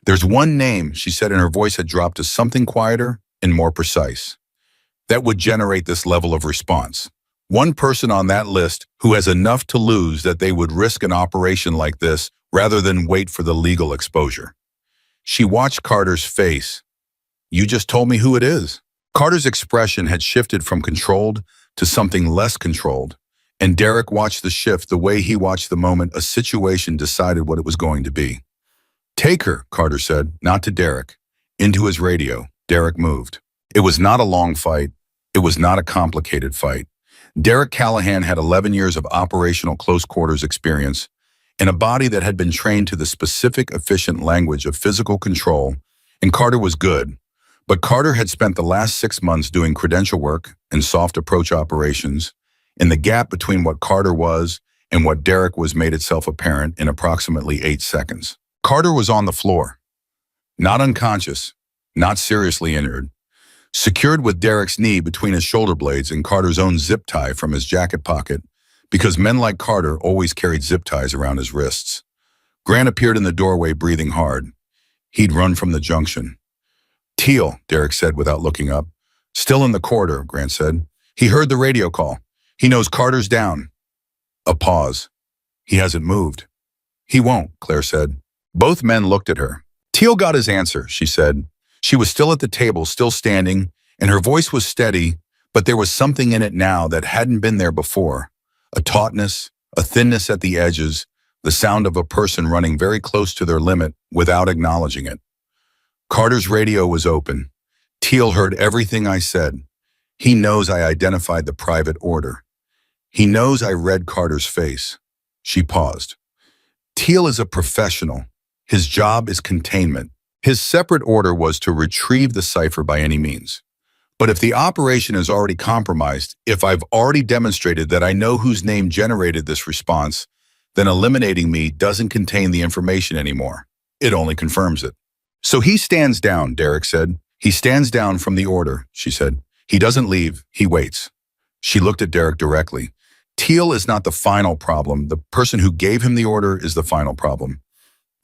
"There's one name," she said, and her voice had dropped to something quieter and more precise, "that would generate this level of response. One person on that list who has enough to lose that they would risk an operation like this rather than wait for the legal exposure." She watched Carter's face. "You just told me who it is." Carter's expression had shifted from controlled to something less controlled, and Derek watched the shift the way he watched the moment a situation decided what it was going to be. "Take her," Carter said, not to Derek. Into his radio, Derek moved. It was not a long fight. It was not a complicated fight. Derek Callahan had 11 years of operational close quarters experience and a body that had been trained to the specific, efficient language of physical control, and Carter was good. But Carter had spent the last 6 months doing credential work and soft approach operations, and the gap between what Carter was and what Derek was made itself apparent in approximately 8 seconds. Carter was on the floor, not unconscious, not seriously injured, secured with Derek's knee between his shoulder blades and Carter's own zip tie from his jacket pocket, because men like Carter always carried zip ties around his wrists. Grant appeared in the doorway, breathing hard. He'd run from the junction. "Teal," Derek said without looking up. "Still in the corridor," Grant said. "He heard the radio call. He knows Carter's down." A pause. "He hasn't moved." "He won't," Claire said. Both men looked at her. "Teal got his answer," she said. She was still at the table, still standing, and her voice was steady, but there was something in it now that hadn't been there before. A tautness, a thinness at the edges, the sound of a person running very close to their limit without acknowledging it. Carter's radio was open. "Teal heard everything I said. He knows I identified the private order. He knows I read Carter's face. She paused. Teal is a professional. His job is containment. His separate order was to retrieve the cipher by any means. But if the operation is already compromised, if I've already demonstrated that I know whose name generated this response, then eliminating me doesn't contain the information anymore. It only confirms it. So he stands down, Derek said. He stands down from the order, she said. He doesn't leave, he waits. She looked at Derek directly. Teal is not the final problem. The person who gave him the order is the final problem.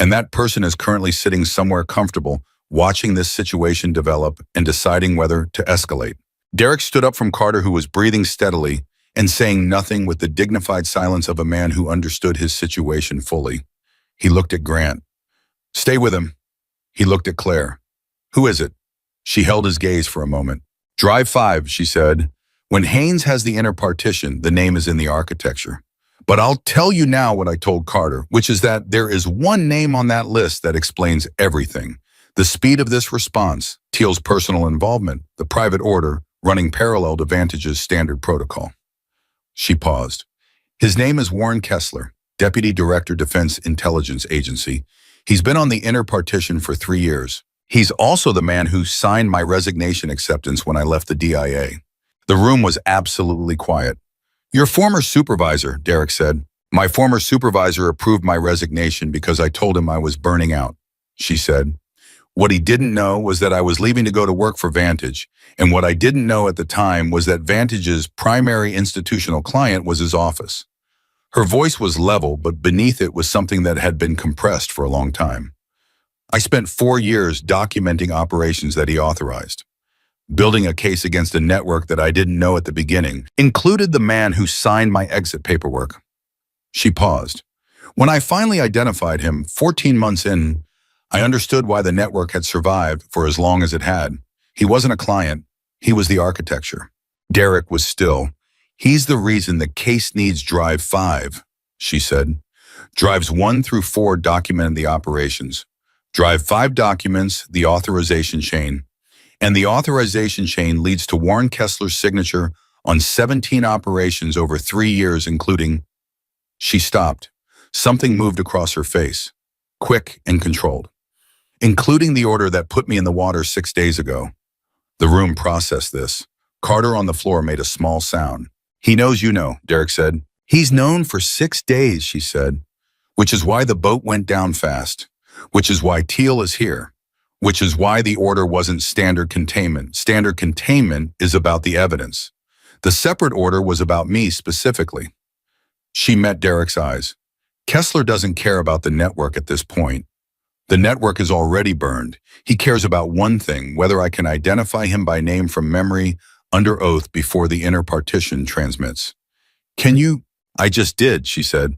And that person is currently sitting somewhere comfortable, watching this situation develop and deciding whether to escalate. Derek stood up from Carter, who was breathing steadily and saying nothing with the dignified silence of a man who understood his situation fully. He looked at Grant. Stay with him. He looked at Claire. Who is it? She held his gaze for a moment. Drive 5, she said. When Haynes has the inner partition, the name is in the architecture. But I'll tell you now what I told Carter, which is that there is one name on that list that explains everything. The speed of this response, Teal's personal involvement, the private order, running parallel to Vantage's standard protocol. She paused. His name is Warren Kessler, Deputy Director, Defense Intelligence Agency. He's been on the inner partition for 3 years. He's also the man who signed my resignation acceptance when I left the DIA. The room was absolutely quiet. Your former supervisor, Derek said. My former supervisor approved my resignation because I told him I was burning out, she said. What he didn't know was that I was leaving to go to work for Vantage, and what I didn't know at the time was that Vantage's primary institutional client was his office. Her voice was level, but beneath it was something that had been compressed for a long time. I spent 4 years documenting operations that he authorized. Building a case against a network that I didn't know at the beginning included the man who signed my exit paperwork. She paused. When I finally identified him, 14 months in, I understood why the network had survived for as long as it had. He wasn't a client. He was the architecture. Derek was still. He's the reason the case needs Drive 5, she said. Drives 1 through 4 documented the operations. Drive 5 documents the authorization chain. And the authorization chain leads to Warren Kessler's signature on 17 operations over 3 years, including... She stopped. Something moved across her face, quick and controlled. Including the order that put me in the water 6 days ago. The room processed this. Carter on the floor made a small sound. He knows you know, Derek said. He's known for 6 days, she said. Which is why the boat went down fast. Which is why Teal is here. Which is why the order wasn't standard containment. Standard containment is about the evidence. The separate order was about me specifically. She met Derek's eyes. Kessler doesn't care about the network at this point. The network is already burned. He cares about one thing, whether I can identify him by name from memory under oath before the inner partition transmits. Can you? I just did, she said.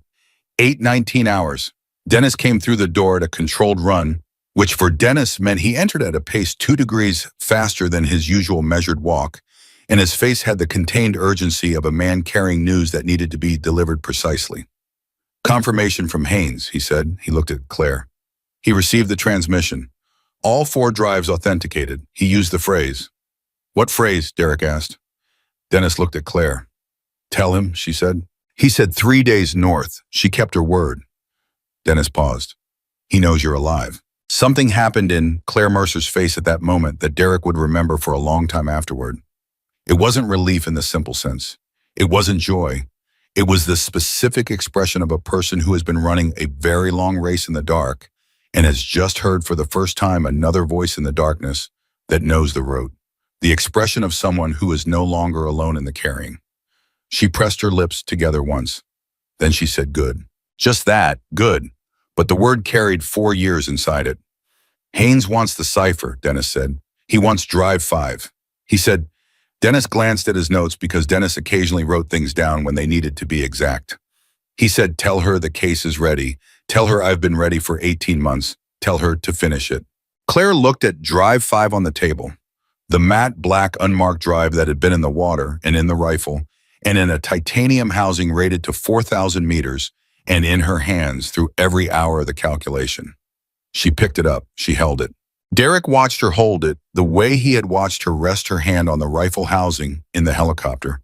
19 hours. Dennis came through the door at a controlled run, which for Dennis meant he entered at a pace 2 degrees faster than his usual measured walk, and his face had the contained urgency of a man carrying news that needed to be delivered precisely. Confirmation from Haynes, he said. He looked at Claire. He received the transmission. All 4 drives authenticated. He used the phrase. What phrase? Derek asked. Dennis looked at Claire. Tell him, she said. He said 3 days north. She kept her word. Dennis paused. He knows you're alive. Something happened in Claire Mercer's face at that moment that Derek would remember for a long time afterward. It wasn't relief in the simple sense. It wasn't joy. It was the specific expression of a person who has been running a very long race in the dark and has just heard for the first time another voice in the darkness that knows the road. The expression of someone who is no longer alone in the carrying. She pressed her lips together once. Then she said, good. Just that, good. But the word carried 4 years inside it. Haynes wants the cipher, Dennis said. He wants Drive 5. He said, Dennis glanced at his notes because Dennis occasionally wrote things down when they needed to be exact. He said, tell her the case is ready. Tell her I've been ready for 18 months. Tell her to finish it. Claire looked at Drive 5 on the table. The matte black unmarked drive that had been in the water and in the rifle and in a titanium housing rated to 4,000 meters and in her hands through every hour of the calculation. She picked it up. She held it. Derek watched her hold it the way he had watched her rest her hand on the rifle housing in the helicopter,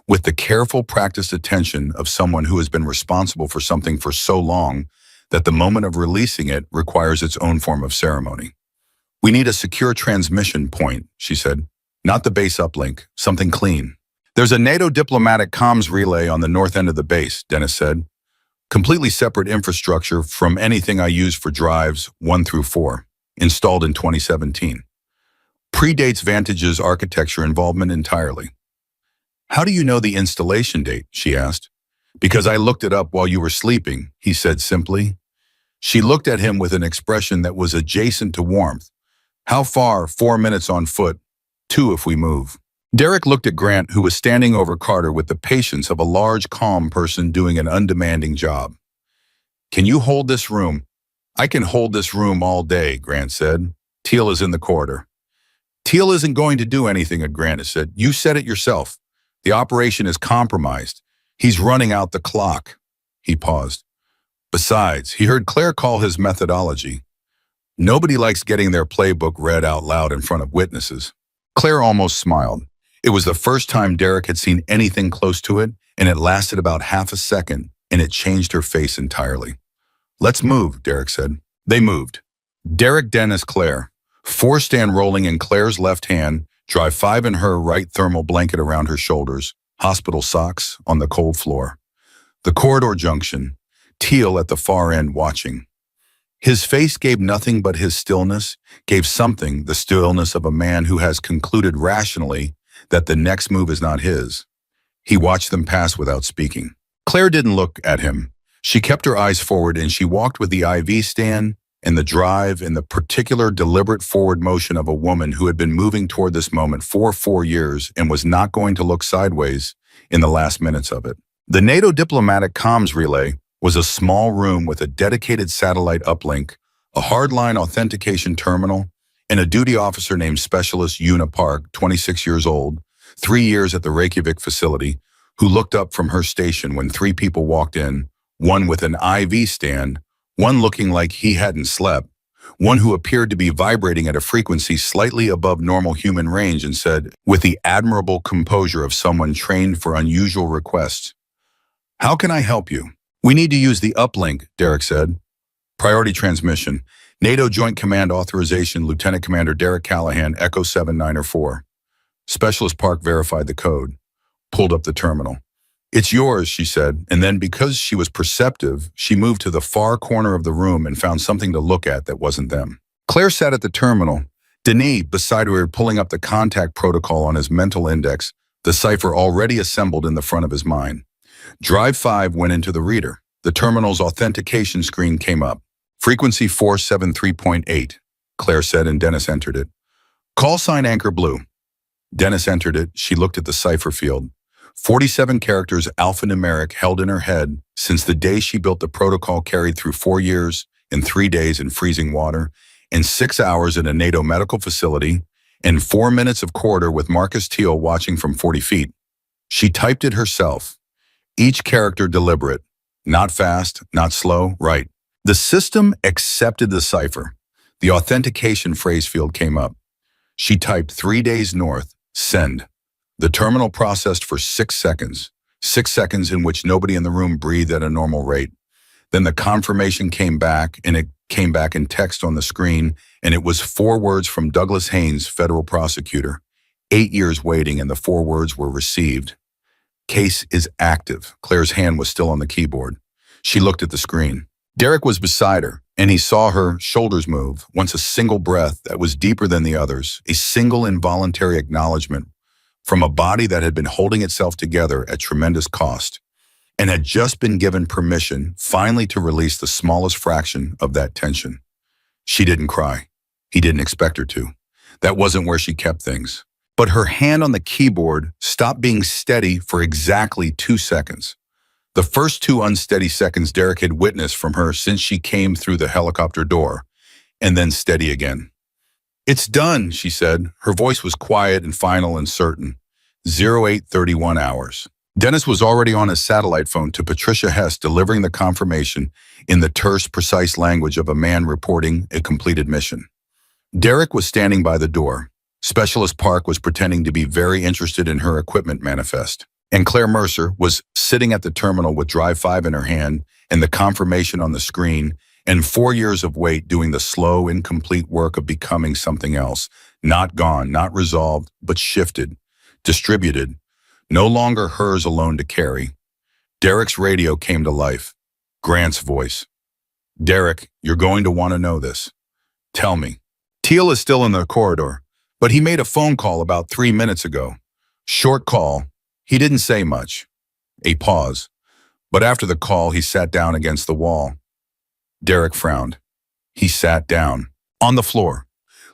with the careful, practiced attention of someone who has been responsible for something for so long that the moment of releasing it requires its own form of ceremony. "We need a secure transmission point," she said. "Not the base uplink, something clean." "There's a NATO diplomatic comms relay on the north end of the base," Dennis said. "Completely separate infrastructure from anything I use for drives 1 through 4, installed in 2017. Predates Vantage's architecture involvement entirely." "How do you know the installation date?" she asked. "Because I looked it up while you were sleeping," he said simply. She looked at him with an expression that was adjacent to warmth. "How far? 4 minutes on foot. 2 if we move." Derek looked at Grant, who was standing over Carter with the patience of a large, calm person doing an undemanding job. "Can you hold this room?" "I can hold this room all day," Grant said. "Teal is in the corridor." "Teal isn't going to do anything," Grant said. "You said it yourself. The operation is compromised. He's running out the clock." He paused. "Besides," he heard Claire call his methodology, "nobody likes getting their playbook read out loud in front of witnesses." Claire almost smiled. It was the first time Derek had seen anything close to it, and it lasted about half a second, and it changed her face entirely. "Let's move," Derek said. They moved. Derek, Dennis, Claire. 4 stand rolling in Claire's left hand, Drive 5 in her right, thermal blanket around her shoulders, hospital socks on the cold floor. The corridor junction, Teal at the far end watching. His face gave nothing but his stillness, gave something, the stillness of a man who has concluded rationally that the next move is not his. He watched them pass without speaking. Claire didn't look at him. She kept her eyes forward, and she walked with the IV stand and the drive and the particular deliberate forward motion of a woman who had been moving toward this moment for 4 years and was not going to look sideways in the last minutes of it. The NATO diplomatic comms relay was a small room with a dedicated satellite uplink, a hardline authentication terminal, and a duty officer named Specialist Una Park, 26 years old, 3 years at the Reykjavik facility, who looked up from her station when 3 people walked in, one with an IV stand, one looking like he hadn't slept, one who appeared to be vibrating at a frequency slightly above normal human range, and said, with the admirable composure of someone trained for unusual requests, "How can I help you?" "We need to use the uplink," Derek said. "Priority transmission. NATO Joint Command Authorization, Lieutenant Commander Derek Callahan, Echo 7904. Specialist Park verified the code, pulled up the terminal. "It's yours," she said, and then because she was perceptive, she moved to the far corner of the room and found something to look at that wasn't them. Claire sat at the terminal, Denis beside her pulling up the contact protocol on his mental index, the cipher already assembled in the front of his mind. Drive 5 went into the reader. The terminal's authentication screen came up. "Frequency 473.8, Claire said, and Dennis entered it. "Call sign Anchor Blue." Dennis entered it. She looked at the cipher field. 47 characters alphanumeric held in her head since the day she built the protocol, carried through 4 years and 3 days in freezing water, and 6 hours in a NATO medical facility, and 4 minutes of corridor with Marcus Teal watching from 40 feet. She typed it herself. Each character deliberate. Not fast, not slow, right. The system accepted the cipher. The authentication phrase field came up. She typed 3 days north, send. The terminal processed for 6 seconds. 6 seconds in which nobody in the room breathed at a normal rate. Then the confirmation came back, and it came back in text on the screen, and it was 4 words from Douglas Haynes, federal prosecutor. 8 years waiting, and the 4 words were received. Case is active. Claire's hand was still on the keyboard. She looked at the screen. Derek was beside her, and he saw her shoulders move, once a single breath that was deeper than the others, a single involuntary acknowledgement from a body that had been holding itself together at tremendous cost, and had just been given permission finally to release the smallest fraction of that tension. She didn't cry. He didn't expect her to. That wasn't where she kept things. But her hand on the keyboard stopped being steady for exactly 2 seconds. The first 2 unsteady seconds Derek had witnessed from her since she came through the helicopter door, and then steady again. "It's done," she said. Her voice was quiet and final and certain. 0831 hours. Dennis was already on his satellite phone to Patricia Hess, delivering the confirmation in the terse, precise language of a man reporting a completed mission. Derek was standing by the door. Specialist Park was pretending to be very interested in her equipment manifest. And Claire Mercer was sitting at the terminal with Drive 5 in her hand and the confirmation on the screen, and 4 years of wait doing the slow, incomplete work of becoming something else. Not gone, not resolved, but shifted, distributed, no longer hers alone to carry. Derek's radio came to life. Grant's voice. Derek, you're going to want to know this. Tell me. Teal is still in the corridor, but he made a phone call about 3 minutes ago. Short call. He didn't say much. A pause. But after the call, he sat down against the wall. Derek frowned. He sat down. On the floor.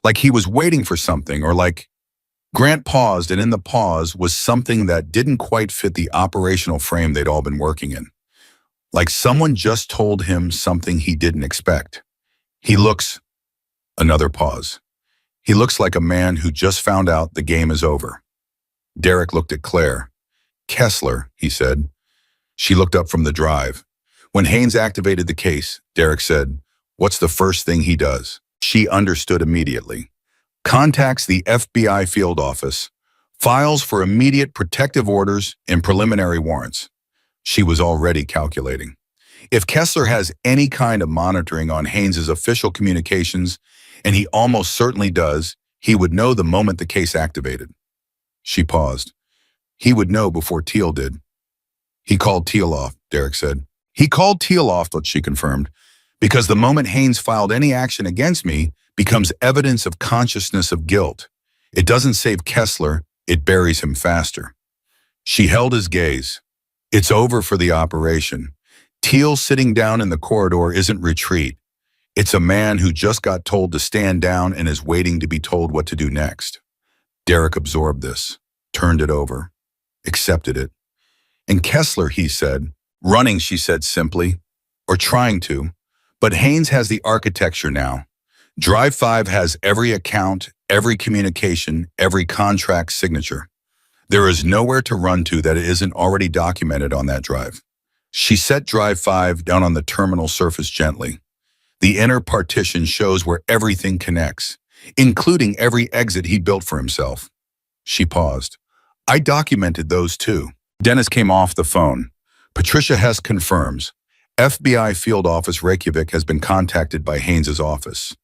Like he was waiting for something, or like... Grant paused, and in the pause was something that didn't quite fit the operational frame they'd all been working in. Like someone just told him something he didn't expect. He looks... Another pause. He looks like a man who just found out the game is over. Derek looked at Claire. Kessler, he said. She looked up from the drive. When Haynes activated the case, Derek said, "What's the first thing he does?" She understood immediately. Contacts the FBI field office. Files for immediate protective orders and preliminary warrants. She was already calculating. If Kessler has any kind of monitoring on Haynes's official communications, and he almost certainly does, he would know the moment the case activated. She paused. He would know before Teal did. He called Teal off, Derek said. He called Teal off, but she confirmed, because the moment Haynes filed any action against me becomes evidence of consciousness of guilt. It doesn't save Kessler, it buries him faster. She held his gaze. It's over for the operation. Teal sitting down in the corridor isn't retreat. It's a man who just got told to stand down and is waiting to be told what to do next. Derek absorbed this, turned it over, accepted it. And Kessler, he said, running, she said simply, or trying to, but Haynes has the architecture now. Drive 5 has every account, every communication, every contract signature. There is nowhere to run to that isn't already documented on that drive. She set Drive 5 down on the terminal surface gently. The inner partition shows where everything connects, including every exit he built for himself. She paused. I documented those too. Dennis came off the phone. Patricia Hess confirms. FBI Field Office Reykjavik has been contacted by Haynes's office.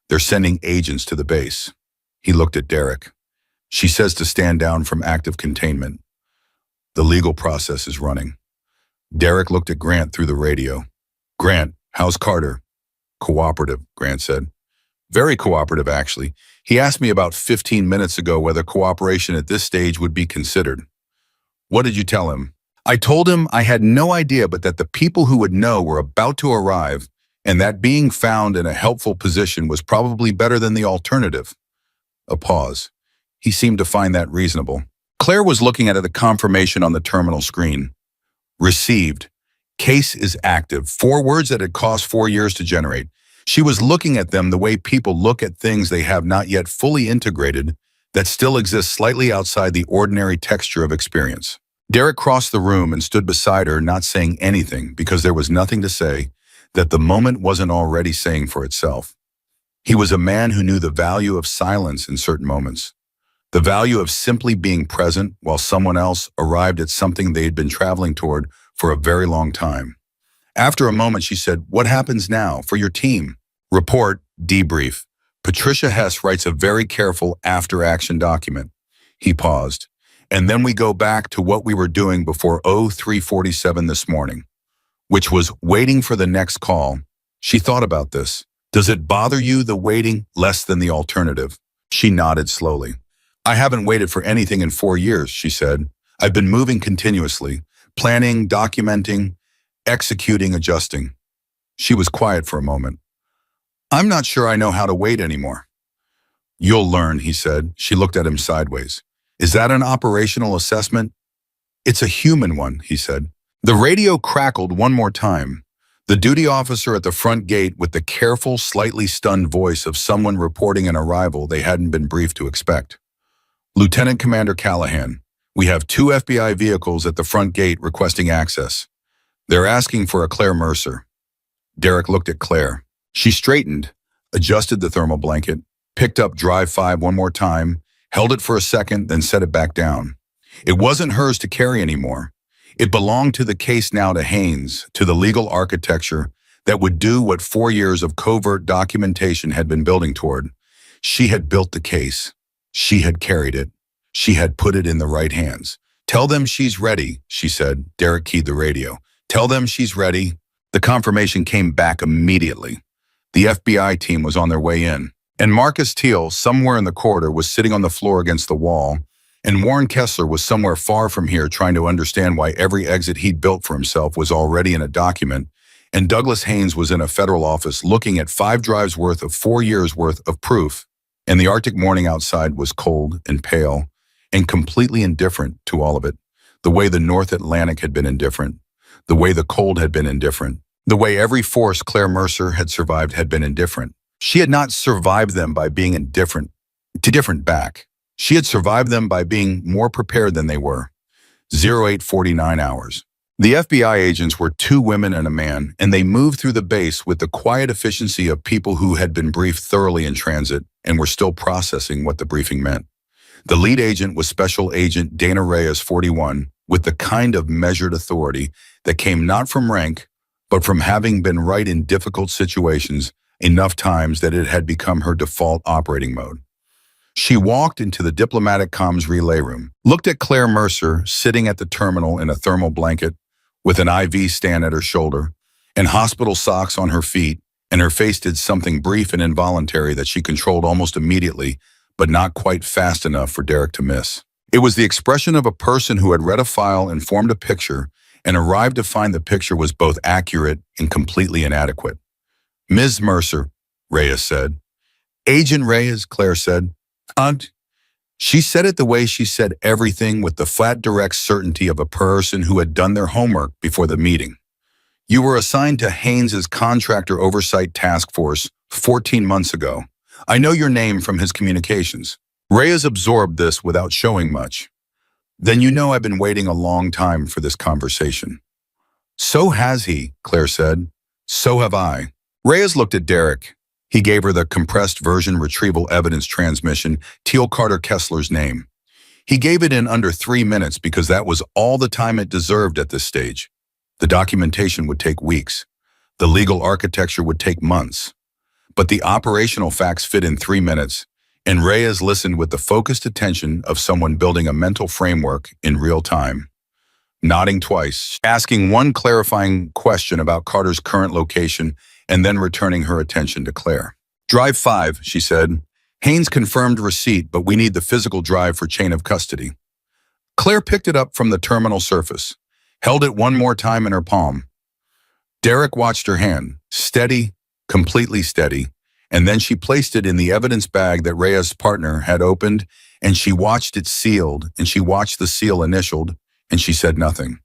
They're sending agents to the base. He looked at Derek. She says to stand down from active containment. The legal process is running. Derek looked at Grant through the radio. Grant, how's Carter? Cooperative, Grant said. Very cooperative, actually. He asked me about 15 minutes ago whether cooperation at this stage would be considered. What did you tell him? I told him I had no idea, but that the people who would know were about to arrive, and that being found in a helpful position was probably better than the alternative. A pause. He seemed to find that reasonable. Claire was looking at the confirmation on the terminal screen. Received. Case is active. 4 words that had cost 4 years to generate. She was looking at them the way people look at things they have not yet fully integrated that still exist slightly outside the ordinary texture of experience. Derek crossed the room and stood beside her, not saying anything because there was nothing to say that the moment wasn't already saying for itself. He was a man who knew the value of silence in certain moments, the value of simply being present while someone else arrived at something they had been traveling toward for a very long time. After a moment, she said, "What happens now for your team?" Report, debrief. Patricia Hess writes a very careful after-action document. He paused. And then we go back to what we were doing before 0347 this morning, which was waiting for the next call. She thought about this. Does it bother you, the waiting, less than the alternative? She nodded slowly. I haven't waited for anything in 4 years, she said. I've been moving continuously, planning, documenting, executing, adjusting. She was quiet for a moment. I'm not sure I know how to wait anymore. You'll learn, he said. She looked at him sideways. Is that an operational assessment? It's a human one, he said. The radio crackled one more time. The duty officer at the front gate with the careful, slightly stunned voice of someone reporting an arrival they hadn't been briefed to expect. Lieutenant Commander Callahan, we have 2 FBI vehicles at the front gate requesting access. They're asking for a Claire Mercer. Derek looked at Claire. She straightened, adjusted the thermal blanket, picked up drive 5 one more time, held it for a second, then set it back down. It wasn't hers to carry anymore. It belonged to the case now, to Haynes, to the legal architecture that would do what 4 years of covert documentation had been building toward. She had built the case. She had carried it. She had put it in the right hands. "Tell them she's ready," she said. Derek keyed the radio. "Tell them she's ready." The confirmation came back immediately. The FBI team was on their way in, and Marcus Teal, somewhere in the corridor, was sitting on the floor against the wall, and Warren Kessler was somewhere far from here trying to understand why every exit he'd built for himself was already in a document, and Douglas Haynes was in a federal office looking at 5 drives worth of 4 years worth of proof, and the Arctic morning outside was cold and pale and completely indifferent to all of it, the way the North Atlantic had been indifferent, the way the cold had been indifferent, the way every force Claire Mercer had survived had been indifferent. She had not survived them by being indifferent to different back. She had survived them by being more prepared than they were. 0849 hours. The FBI agents were 2 women and a man, and they moved through the base with the quiet efficiency of people who had been briefed thoroughly in transit and were still processing what the briefing meant. The lead agent was Special Agent Dana Reyes, 41, with the kind of measured authority that came not from rank, but from having been right in difficult situations enough times that it had become her default operating mode. She walked into the diplomatic comms relay room, looked at Claire Mercer sitting at the terminal in a thermal blanket with an IV stand at her shoulder and hospital socks on her feet, and her face did something brief and involuntary that she controlled almost immediately, but not quite fast enough for Derek to miss. It was the expression of a person who had read a file and formed a picture and arrived to find the picture was both accurate and completely inadequate. "Ms. Mercer," Reyes said. "Agent Reyes," Claire said. "Aunt." She said it the way she said everything, with the flat, direct certainty of a person who had done their homework before the meeting. "You were assigned to Haynes's Contractor Oversight Task Force 14 months ago. I know your name from his communications." Reyes absorbed this without showing much. "Then you know I've been waiting a long time for this conversation." "So has he," Claire said. "So have I." Reyes looked at Derek. He gave her the compressed version retrieval evidence transmission, Teal Carter Kessler's name. He gave it in under 3 minutes because that was all the time it deserved at this stage. The documentation would take weeks. The legal architecture would take months. But the operational facts fit in 3 minutes, and Reyes listened with the focused attention of someone building a mental framework in real time. Nodding twice, asking one clarifying question about Carter's current location, and then returning her attention to Claire. "Drive 5, she said. "Haynes confirmed receipt, but we need the physical drive for chain of custody." Claire picked it up from the terminal surface, held it one more time in her palm. Derek watched her hand, steady, completely steady, and then she placed it in the evidence bag that Reyes' partner had opened, and she watched it sealed, and she watched the seal initialed, and she said nothing.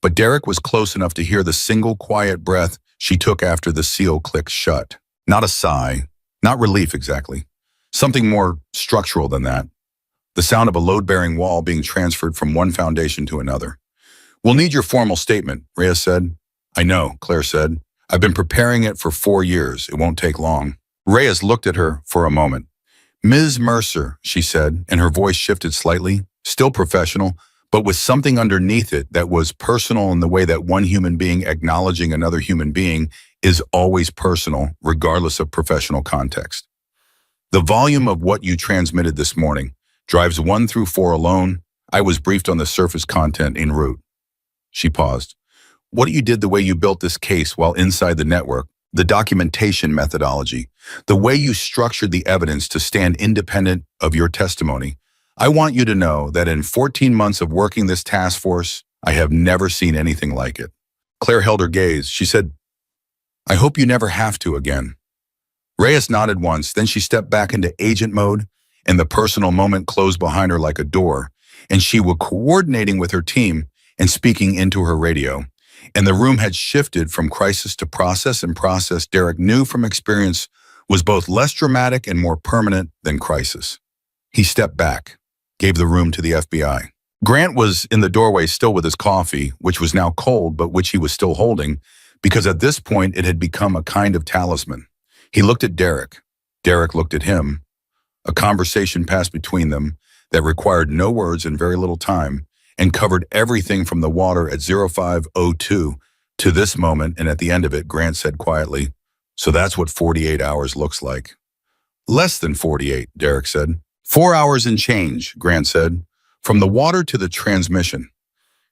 But Derek was close enough to hear the single quiet breath she took after the seal clicked shut. Not a sigh, not relief exactly. Something more structural than that. The sound of a load-bearing wall being transferred from one foundation to another. "We'll need your formal statement," Reyes said. "I know," Claire said. "I've been preparing it for 4 years. It won't take long." Reyes looked at her for a moment. "Ms. Mercer," she said, and her voice shifted slightly, still professional, but with something underneath it that was personal in the way that one human being acknowledging another human being is always personal, regardless of professional context. "The volume of what you transmitted this morning, drives 1 through 4 alone, I was briefed on the surface content en route." She paused. "What you did, the way you built this case while inside the network, the documentation methodology, the way you structured the evidence to stand independent of your testimony, I want you to know that in 14 months of working this task force, I have never seen anything like it." Claire held her gaze. She said, "I hope you never have to again." Reyes nodded once, then she stepped back into agent mode, and the personal moment closed behind her like a door, and she was coordinating with her team and speaking into her radio. And the room had shifted from crisis to process, and process, Derek knew from experience, was both less dramatic and more permanent than crisis. He stepped back, gave the room to the FBI. Grant was in the doorway still with his coffee, which was now cold but which he was still holding, because at this point it had become a kind of talisman. He looked at Derek. Derek looked at him. A conversation passed between them that required no words and very little time and covered everything from the water at 0502 to this moment, and at the end of it, Grant said quietly, "So that's what 48 hours looks like." "Less than 48, Derek said. 4 hours and change, Grant said. From the water to the transmission.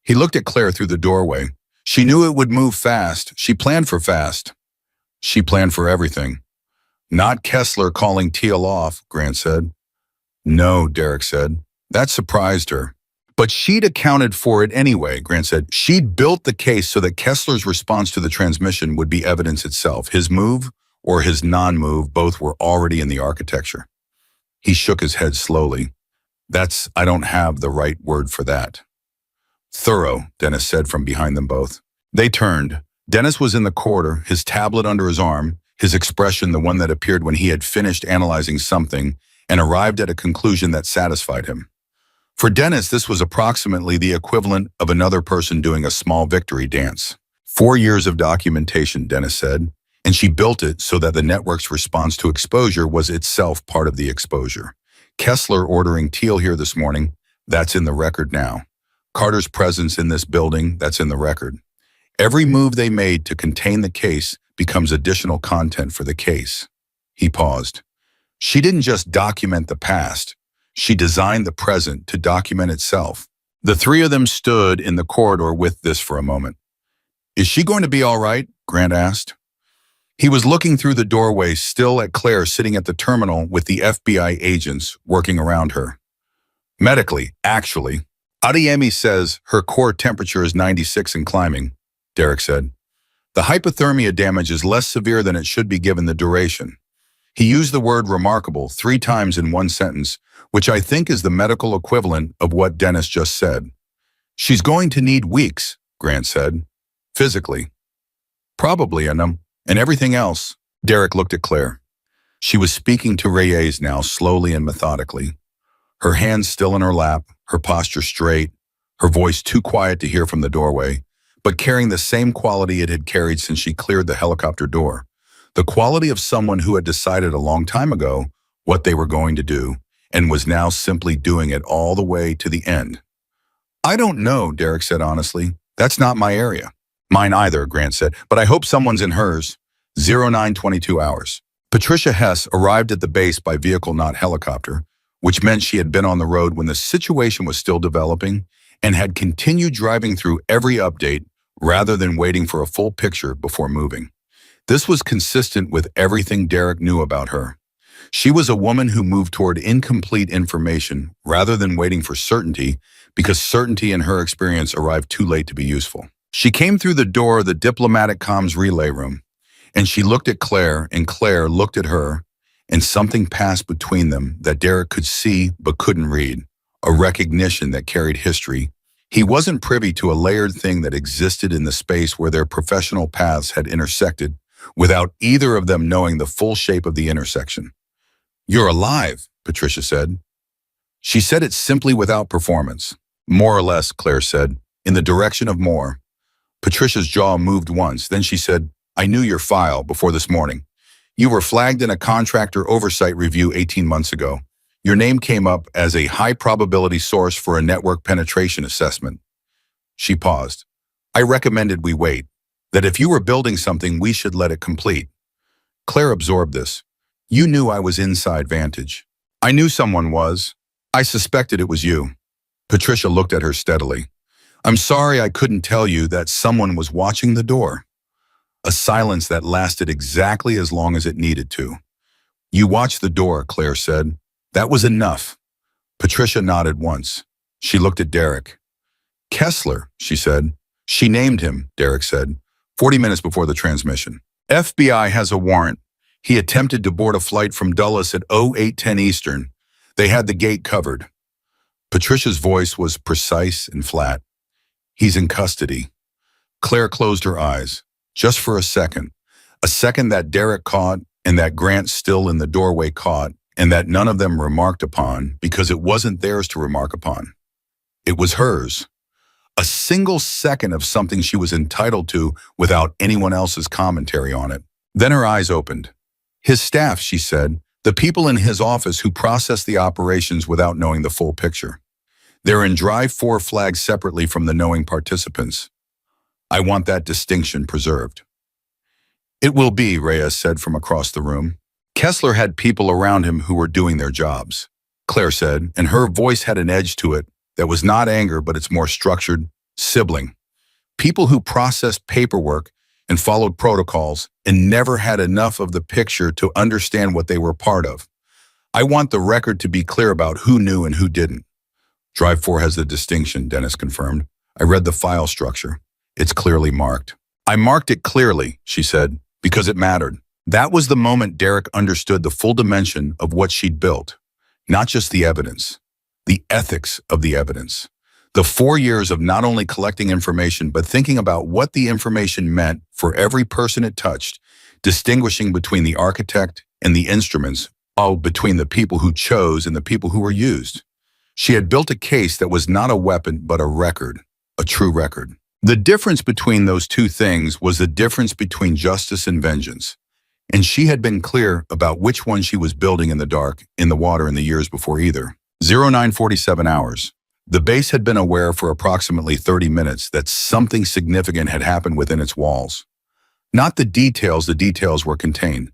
He looked at Claire through the doorway. She knew it would move fast. She planned for fast. She planned for everything. Not Kessler calling Teal off, Grant said. No, Derek said. That surprised her. But she'd accounted for it anyway, Grant said. She'd built the case so that Kessler's response to the transmission would be evidence itself. His move or his non-move, both were already in the architecture. He shook his head slowly. I don't have the right word for that. Thorough, Dennis said from behind them both. They turned. Dennis was in the corridor, his tablet under his arm, his expression the one that appeared when he had finished analyzing something and arrived at a conclusion that satisfied him. For Dennis, this was approximately the equivalent of another person doing a small victory dance. 4 years of documentation, Dennis said, and she built it so that the network's response to exposure was itself part of the exposure. Kessler ordering Teal here this morning, that's in the record now. Carter's presence in this building, that's in the record. Every move they made to contain the case becomes additional content for the case. He paused. She didn't just document the past. She designed the present to document itself. The three of them stood in the corridor with this for a moment. Is she going to be all right? Grant asked. He was looking through the doorway, still at Claire sitting at the terminal with the FBI agents working around her. Medically, actually. Adeyemi says her core temperature is 96 and climbing, Derek said. The hypothermia damage is less severe than it should be given the duration. He used the word remarkable 3 times in one sentence, which I think is the medical equivalent of what Dennis just said. She's going to need weeks, Grant said. Physically. Probably, and everything else. Derek looked at Claire. She was speaking to Reyes now, slowly and methodically. Her hands still in her lap, her posture straight, her voice too quiet to hear from the doorway, but carrying the same quality it had carried since she cleared the helicopter door. The quality of someone who had decided a long time ago what they were going to do and was now simply doing it all the way to the end. I don't know, Derek said honestly. That's not my area. Mine either, Grant said, but I hope someone's in hers. 0922 hours. Patricia Hess arrived at the base by vehicle, not helicopter, which meant she had been on the road when the situation was still developing and had continued driving through every update rather than waiting for a full picture before moving. This was consistent with everything Derek knew about her. She was a woman who moved toward incomplete information rather than waiting for certainty, because certainty in her experience arrived too late to be useful. She came through the door of the diplomatic comms relay room, and she looked at Claire, and Claire looked at her, and something passed between them that Derek could see but couldn't read, a recognition that carried history. He wasn't privy to a layered thing that existed in the space where their professional paths had intersected without either of them knowing the full shape of the intersection. You're alive, Patricia said. She said it simply without performance. More or less, Claire said, in the direction of more. Patricia's jaw moved once, then she said, I knew your file before this morning. You were flagged in a contractor oversight review 18 months ago. Your name came up as a high-probability source for a network penetration assessment. She paused. I recommended we wait, that if you were building something, we should let it complete. Claire absorbed this. You knew I was inside Vantage. I knew someone was. I suspected it was you. Patricia looked at her steadily. I'm sorry I couldn't tell you that someone was watching the door. A silence that lasted exactly as long as it needed to. You watched the door, Claire said. That was enough. Patricia nodded once. She looked at Derek. Kessler, she said. She named him, Derek said, 40 minutes before the transmission. FBI has a warrant. He attempted to board a flight from Dulles at 0810 Eastern. They had the gate covered. Patricia's voice was precise and flat. He's in custody. Claire closed her eyes. Just for a second that Derek caught and that Grant still in the doorway caught, and that none of them remarked upon because it wasn't theirs to remark upon. It was hers. A single second of something she was entitled to without anyone else's commentary on it. Then her eyes opened. His staff, she said, The people in his office who process the operations without knowing the full picture. They're in Drive 4 flagged separately from the knowing participants. I want that distinction preserved. It will be, Reyes said from across the room. Kessler had people around him who were doing their jobs, Claire said, and her voice had an edge to it that was not anger, but it's more structured, sibling. People who processed paperwork and followed protocols and never had enough of the picture to understand what they were part of. I want the record to be clear about who knew and who didn't. Drive 4 has the distinction, Dennis confirmed. I read the file structure. It's clearly marked. I marked it clearly, she said, because it mattered. That was the moment Derek understood the full dimension of what she'd built. Not just the evidence, the ethics of the evidence. The 4 years of not only collecting information, but thinking about what the information meant for every person it touched, distinguishing between the architect and the instruments, between the people who chose and the people who were used. She had built a case that was not a weapon, but a record, a true record. The difference between those two things was the difference between justice and vengeance. And she had been clear about which one she was building in the dark, in the water in the years before either. 0947 hours. The base had been aware for approximately 30 minutes that something significant had happened within its walls. Not the details were contained,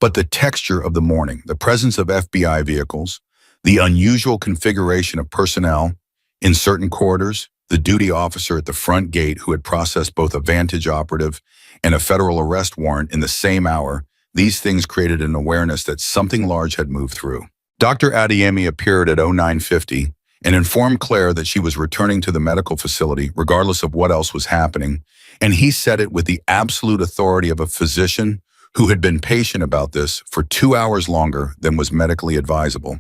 but the texture of the morning, the presence of FBI vehicles, the unusual configuration of personnel in certain corridors, the duty officer at the front gate who had processed both a Vantage operative and a federal arrest warrant in the same hour. These things created an awareness that something large had moved through. Dr. Adeyemi appeared at 0950 and informed Claire that she was returning to the medical facility regardless of what else was happening, and he said it with the absolute authority of a physician who had been patient about this for 2 hours longer than was medically advisable.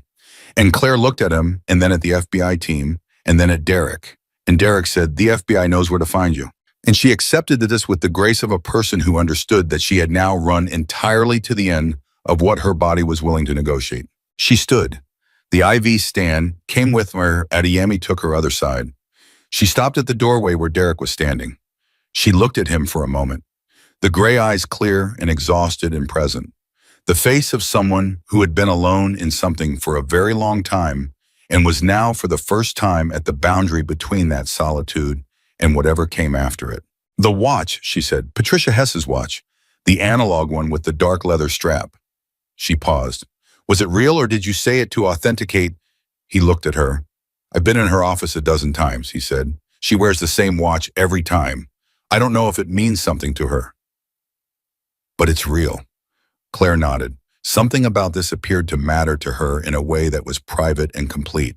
And Claire looked at him, and then at the FBI team, and then at Derek. And Derek said, the FBI knows where to find you. And she accepted this with the grace of a person who understood that she had now run entirely to the end of what her body was willing to negotiate. She stood. The IV stand came with her. Adeyemi took her other side. She stopped at the doorway where Derek was standing. She looked at him for a moment, the gray eyes clear and exhausted and present. The face of someone who had been alone in something for a very long time and was now for the first time at the boundary between that solitude and whatever came after it. The watch, she said, Patricia Hess's watch, the analog one with the dark leather strap. She paused. Was it real or did you say it to authenticate? He looked at her. I've been in her office a dozen times, he said. She wears the same watch every time. I don't know if it means something to her. But it's real. Claire nodded. Something about this appeared to matter to her in a way that was private and complete.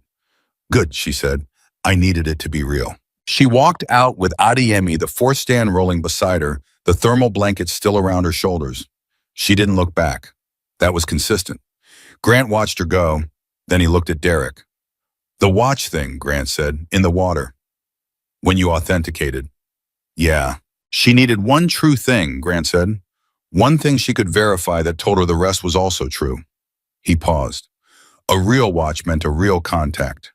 Good, she said. I needed it to be real. She walked out with Adeyemi, the fourth stand rolling beside her, the thermal blanket still around her shoulders. She didn't look back. That was consistent. Grant watched her go. Then he looked at Derek. The watch thing, Grant said, in the water. When you authenticated. Yeah. She needed one true thing, Grant said. One thing she could verify that told her the rest was also true. He paused. A real watch meant a real contact.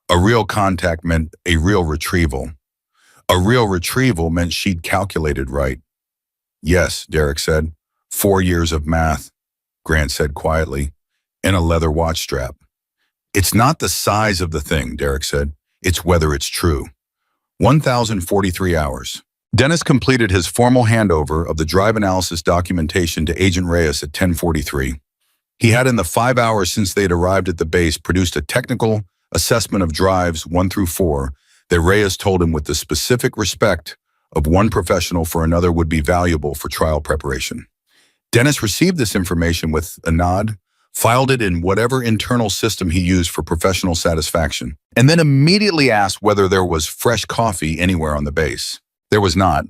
A real contact meant a real retrieval. A real retrieval meant she'd calculated right. Yes, Derek said. 4 years of math, Grant said quietly, and a leather watch strap. It's not the size of the thing, Derek said. It's whether it's true. 1,043 hours. Dennis completed his formal handover of the drive analysis documentation to Agent Reyes at 10:43. He had in the 5 hours since they had arrived at the base produced a technical assessment of drives 1 through 4 that Reyes told him with the specific respect of one professional for another would be valuable for trial preparation. Dennis received this information with a nod, filed it in whatever internal system he used for professional satisfaction, and then immediately asked whether there was fresh coffee anywhere on the base. There was not.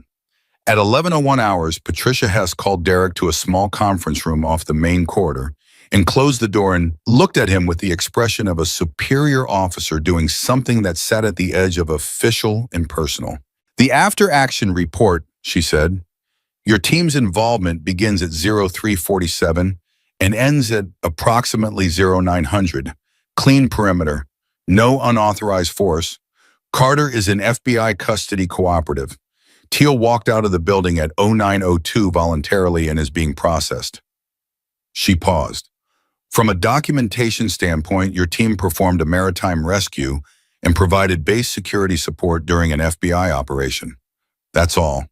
At 11:01 hours, Patricia Hess called Derek to a small conference room off the main corridor and closed the door and looked at him with the expression of a superior officer doing something that sat at the edge of official and personal. The after-action report, she said, your team's involvement begins at 0347 and ends at approximately 0900. Clean perimeter. No unauthorized force. Carter is in FBI custody cooperative. Teal walked out of the building at 0902 voluntarily and is being processed. She paused. From a documentation standpoint, your team performed a maritime rescue and provided base security support during an FBI operation. That's all.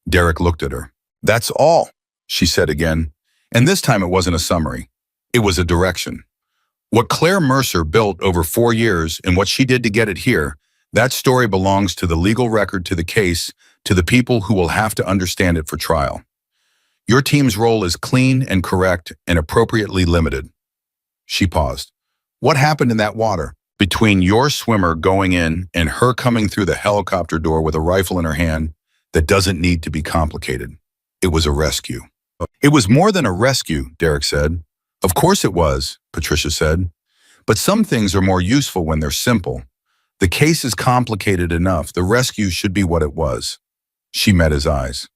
Derek looked at her. That's all, she said again. And this time it wasn't a summary. It was a direction. What Claire Mercer built over 4 years and what she did to get it here, that story belongs to the legal record, to the case, to the people who will have to understand it for trial. Your team's role is clean and correct and appropriately limited. She paused. What happened in that water? Between your swimmer going in and her coming through the helicopter door with a rifle in her hand, that doesn't need to be complicated. It was a rescue. It was more than a rescue, Derek said. Of course it was, Patricia said. But some things are more useful when they're simple. The case is complicated enough. The rescue should be what it was. She met his eyes.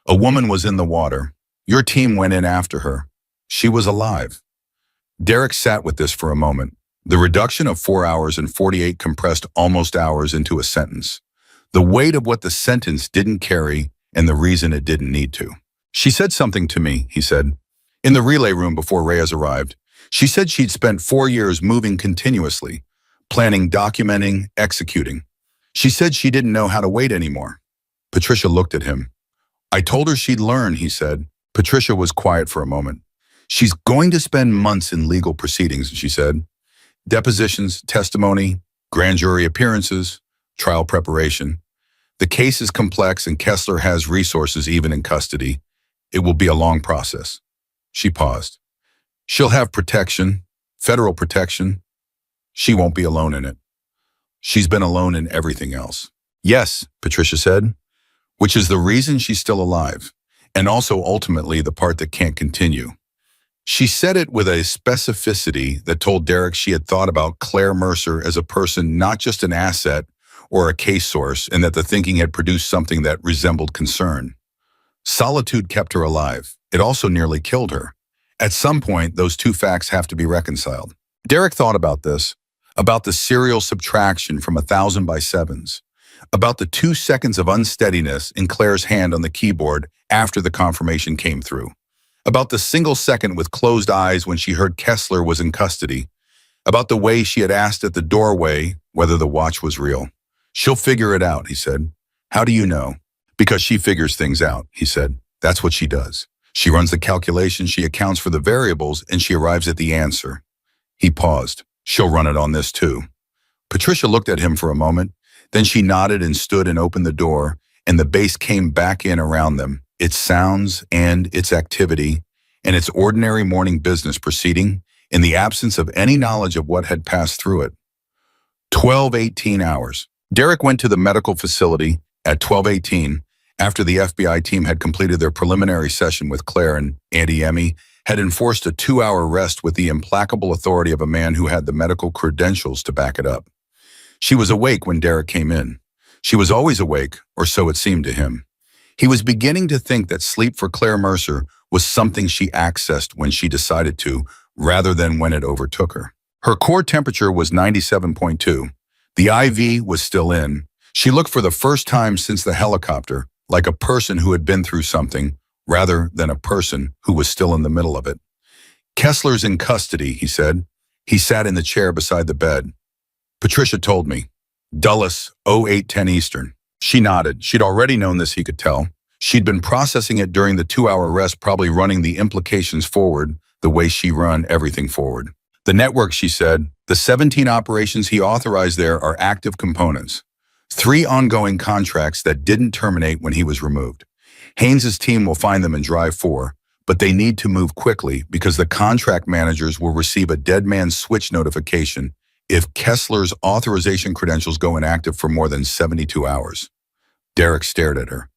A woman was in the water. Your team went in after her. She was alive. Derek sat with this for a moment. The reduction of 4 hours and 48 compressed almost hours into a sentence. The weight of what the sentence didn't carry and the reason it didn't need to. She said something to me, he said, in the relay room before Reyes arrived. She said she'd spent 4 years moving continuously, planning, documenting, executing. She said she didn't know how to wait anymore. Patricia looked at him. I told her she'd learn, he said. Patricia was quiet for a moment. She's going to spend months in legal proceedings, she said. Depositions, testimony, grand jury appearances, trial preparation. The case is complex and Kessler has resources even in custody. It will be a long process. She paused. She'll have protection, federal protection. She won't be alone in it. She's been alone in everything else. Yes, Patricia said, which is the reason she's still alive, and also ultimately the part that can't continue. She said it with a specificity that told Derek she had thought about Claire Mercer as a person, not just an asset or a case source, and that the thinking had produced something that resembled concern. Solitude kept her alive. It also nearly killed her. At some point, those two facts have to be reconciled. Derek thought about this, about the serial subtraction from 1,000 by 7s, about the 2 seconds of unsteadiness in Claire's hand on the keyboard after the confirmation came through, about the single second with closed eyes when she heard Kessler was in custody, about the way she had asked at the doorway whether the watch was real. She'll figure it out, he said. How do you know? Because she figures things out, he said. That's what she does. She runs the calculations, she accounts for the variables, and she arrives at the answer. He paused. She'll run it on this too. Patricia looked at him for a moment. Then she nodded and stood and opened the door, and the bass came back in around them, its sounds and its activity, and its ordinary morning business proceeding in the absence of any knowledge of what had passed through it. 12:18 hours. Derek went to the medical facility at 12:18 after the FBI team had completed their preliminary session with Claire, and Auntie Emmy had enforced a 2-hour rest with the implacable authority of a man who had the medical credentials to back it up. She was awake when Derek came in. She was always awake, or so it seemed to him. He was beginning to think that sleep for Claire Mercer was something she accessed when she decided to, rather than when it overtook her. Her core temperature was 97.2. The IV was still in. She looked for the first time since the helicopter, like a person who had been through something, rather than a person who was still in the middle of it. Kessler's in custody, he said. He sat in the chair beside the bed. Patricia told me. Dulles, 0810 Eastern. She nodded. She'd already known this, he could tell. She'd been processing it during the 2-hour rest, probably running the implications forward the way she run everything forward. The network, she said, the 17 operations he authorized there are active components. 3 ongoing contracts that didn't terminate when he was removed. Haynes's team will find them and drive 4, but they need to move quickly because the contract managers will receive a dead man switch notification if Kessler's authorization credentials go inactive for more than 72 hours. Derek stared at her.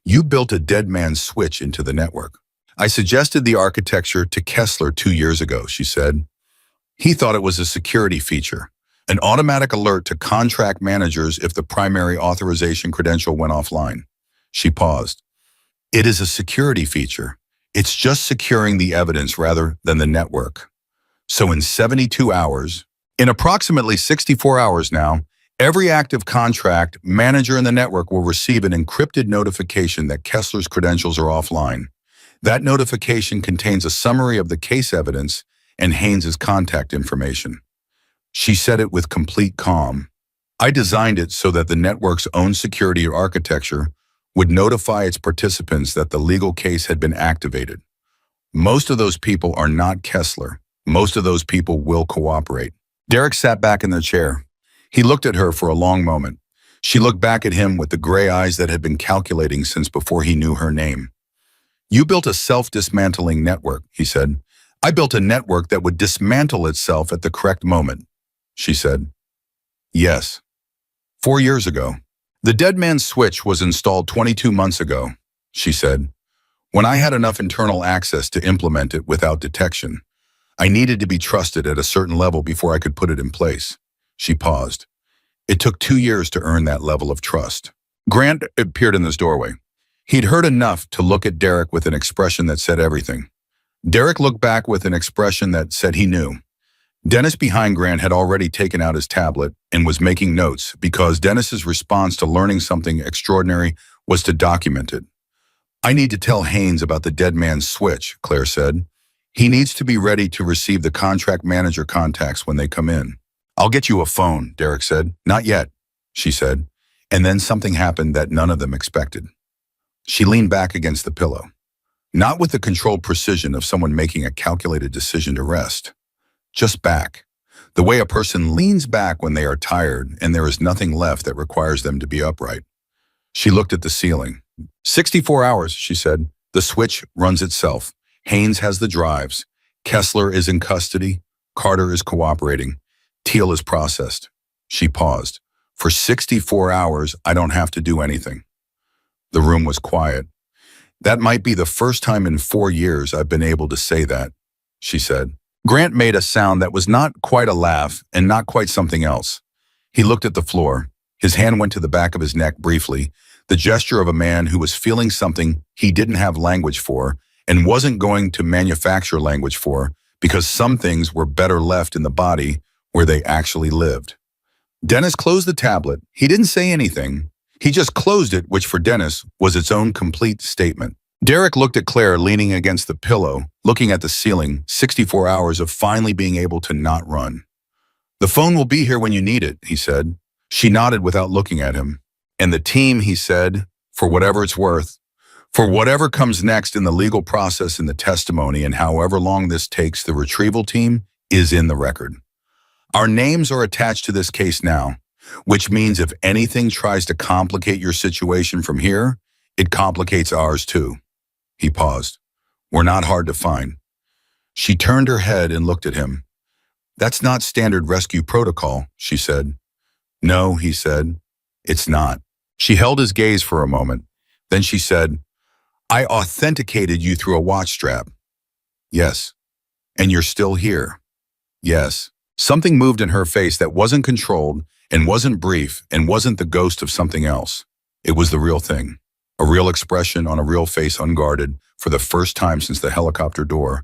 You built a dead man switch into the network. I suggested the architecture to Kessler 2 years ago, she said. He thought it was a security feature, an automatic alert to contract managers if the primary authorization credential went offline. She paused. It is a security feature. It's just securing the evidence rather than the network. So in 72 hours, in approximately 64 hours now, every active contract manager in the network will receive an encrypted notification that Kessler's credentials are offline. That notification contains a summary of the case evidence and Haynes's contact information. She said it with complete calm. I designed it so that the network's own security architecture would notify its participants that the legal case had been activated. Most of those people are not Kessler. Most of those people will cooperate. Derek sat back in the chair. He looked at her for a long moment. She looked back at him with the gray eyes that had been calculating since before he knew her name. You built a self-dismantling network, he said. I built a network that would dismantle itself at the correct moment, she said. Yes. 4 years ago. The dead man's switch was installed 22 months ago, she said. When I had enough internal access to implement it without detection, I needed to be trusted at a certain level before I could put it in place. She paused. It took 2 years to earn that level of trust. Grant appeared in this doorway. He'd heard enough to look at Derek with an expression that said everything. Derek looked back with an expression that said he knew. Dennis behind Grant had already taken out his tablet and was making notes because Dennis's response to learning something extraordinary was to document it. I need to tell Haynes about the dead man's switch, Claire said. He needs to be ready to receive the contract manager contacts when they come in. I'll get you a phone, Derek said. Not yet, she said. And then something happened that none of them expected. She leaned back against the pillow. Not with the controlled precision of someone making a calculated decision to rest. Just back. The way a person leans back when they are tired and there is nothing left that requires them to be upright. She looked at the ceiling. 64 hours, she said. The switch runs itself. Haynes has the drives. Kessler is in custody. Carter is cooperating. Teal is processed. She paused. For 64 hours, I don't have to do anything. The room was quiet. That might be the first time in 4 years I've been able to say that, she said. Grant made a sound that was not quite a laugh and not quite something else. He looked at the floor. His hand went to the back of his neck briefly, the gesture of a man who was feeling something he didn't have language for and wasn't going to manufacture language for because some things were better left in the body where they actually lived. Dennis closed the tablet. He didn't say anything. He just closed it, which for Dennis was its own complete statement. Derek looked at Claire leaning against the pillow, looking at the ceiling, 64 hours of finally being able to not run. The phone will be here when you need it, he said. She nodded without looking at him. And the team, he said, for whatever it's worth, for whatever comes next in the legal process and the testimony and however long this takes, the retrieval team is in the record. Our names are attached to this case now, which means if anything tries to complicate your situation from here, it complicates ours too. He paused. We're not hard to find. She turned her head and looked at him. That's not standard rescue protocol, she said. No, he said. It's not. She held his gaze for a moment. Then she said, I authenticated you through a watch strap. Yes. And you're still here. Yes. Something moved in her face that wasn't controlled and wasn't brief and wasn't the ghost of something else. It was the real thing. A real expression on a real face unguarded for the first time since the helicopter door.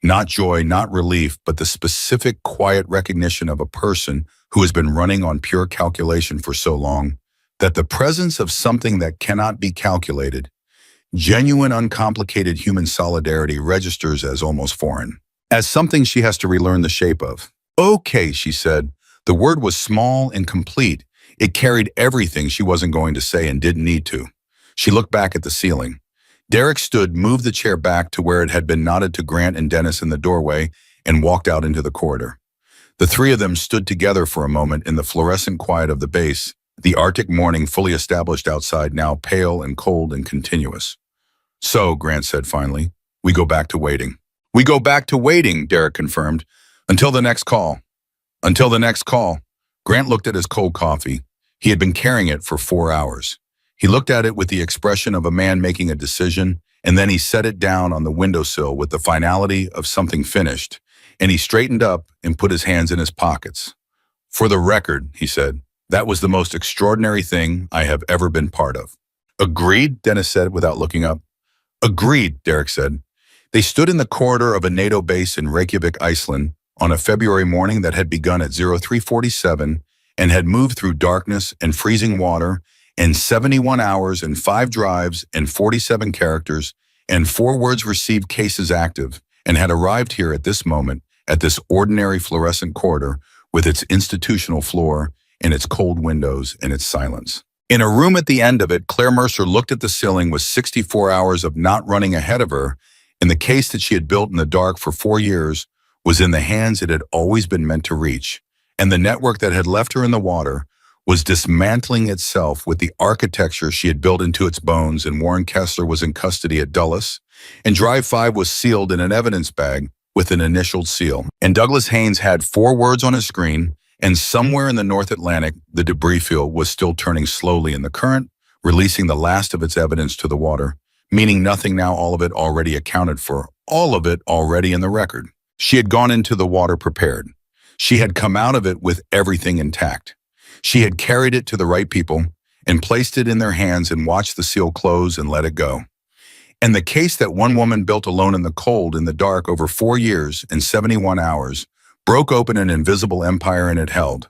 Not joy, not relief, but the specific, quiet recognition of a person who has been running on pure calculation for so long that the presence of something that cannot be calculated, genuine, uncomplicated human solidarity registers as almost foreign, as something she has to relearn the shape of. Okay, she said. The word was small and complete. It carried everything she wasn't going to say and didn't need to. She looked back at the ceiling. Derek stood, moved the chair back to where it had been nodded to Grant and Dennis in the doorway, and walked out into the corridor. The three of them stood together for a moment in the fluorescent quiet of the base, the Arctic morning fully established outside, now pale and cold and continuous. So, Grant said finally, we go back to waiting. We go back to waiting, Derek confirmed. Until the next call. Until the next call. Grant looked at his cold coffee. He had been carrying it for 4 hours. He looked at it with the expression of a man making a decision, and then he set it down on the windowsill with the finality of something finished, and he straightened up and put his hands in his pockets. For the record, he said, that was the most extraordinary thing I have ever been part of. Agreed, Dennis said without looking up. Agreed, Derek said. They stood in the corridor of a NATO base in Reykjavik, Iceland, on a February morning that had begun at 0347 and had moved through darkness and freezing water and 71 hours and 5 drives and 47 characters and 4 words received cases active and had arrived here at this moment at this ordinary fluorescent corridor with its institutional floor and its cold windows and its silence. In a room at the end of it, Claire Mercer looked at the ceiling with 64 hours of not running ahead of her, and the case that she had built in the dark for 4 years was in the hands it had always been meant to reach, and the network that had left her in the water was dismantling itself with the architecture she had built into its bones, and Warren Kessler was in custody at Dulles, and Drive 5 was sealed in an evidence bag with an initialed seal. And Douglas Haynes had 4 words on his screen, and somewhere in the North Atlantic, the debris field was still turning slowly in the current, releasing the last of its evidence to the water, meaning nothing now, all of it already accounted for, all of it already in the record. She had gone into the water prepared. She had come out of it with everything intact. She had carried it to the right people and placed it in their hands and watched the seal close and let it go. And the case that one woman built alone in the cold, in the dark, over 4 years and 71 hours, broke open an invisible empire and it held.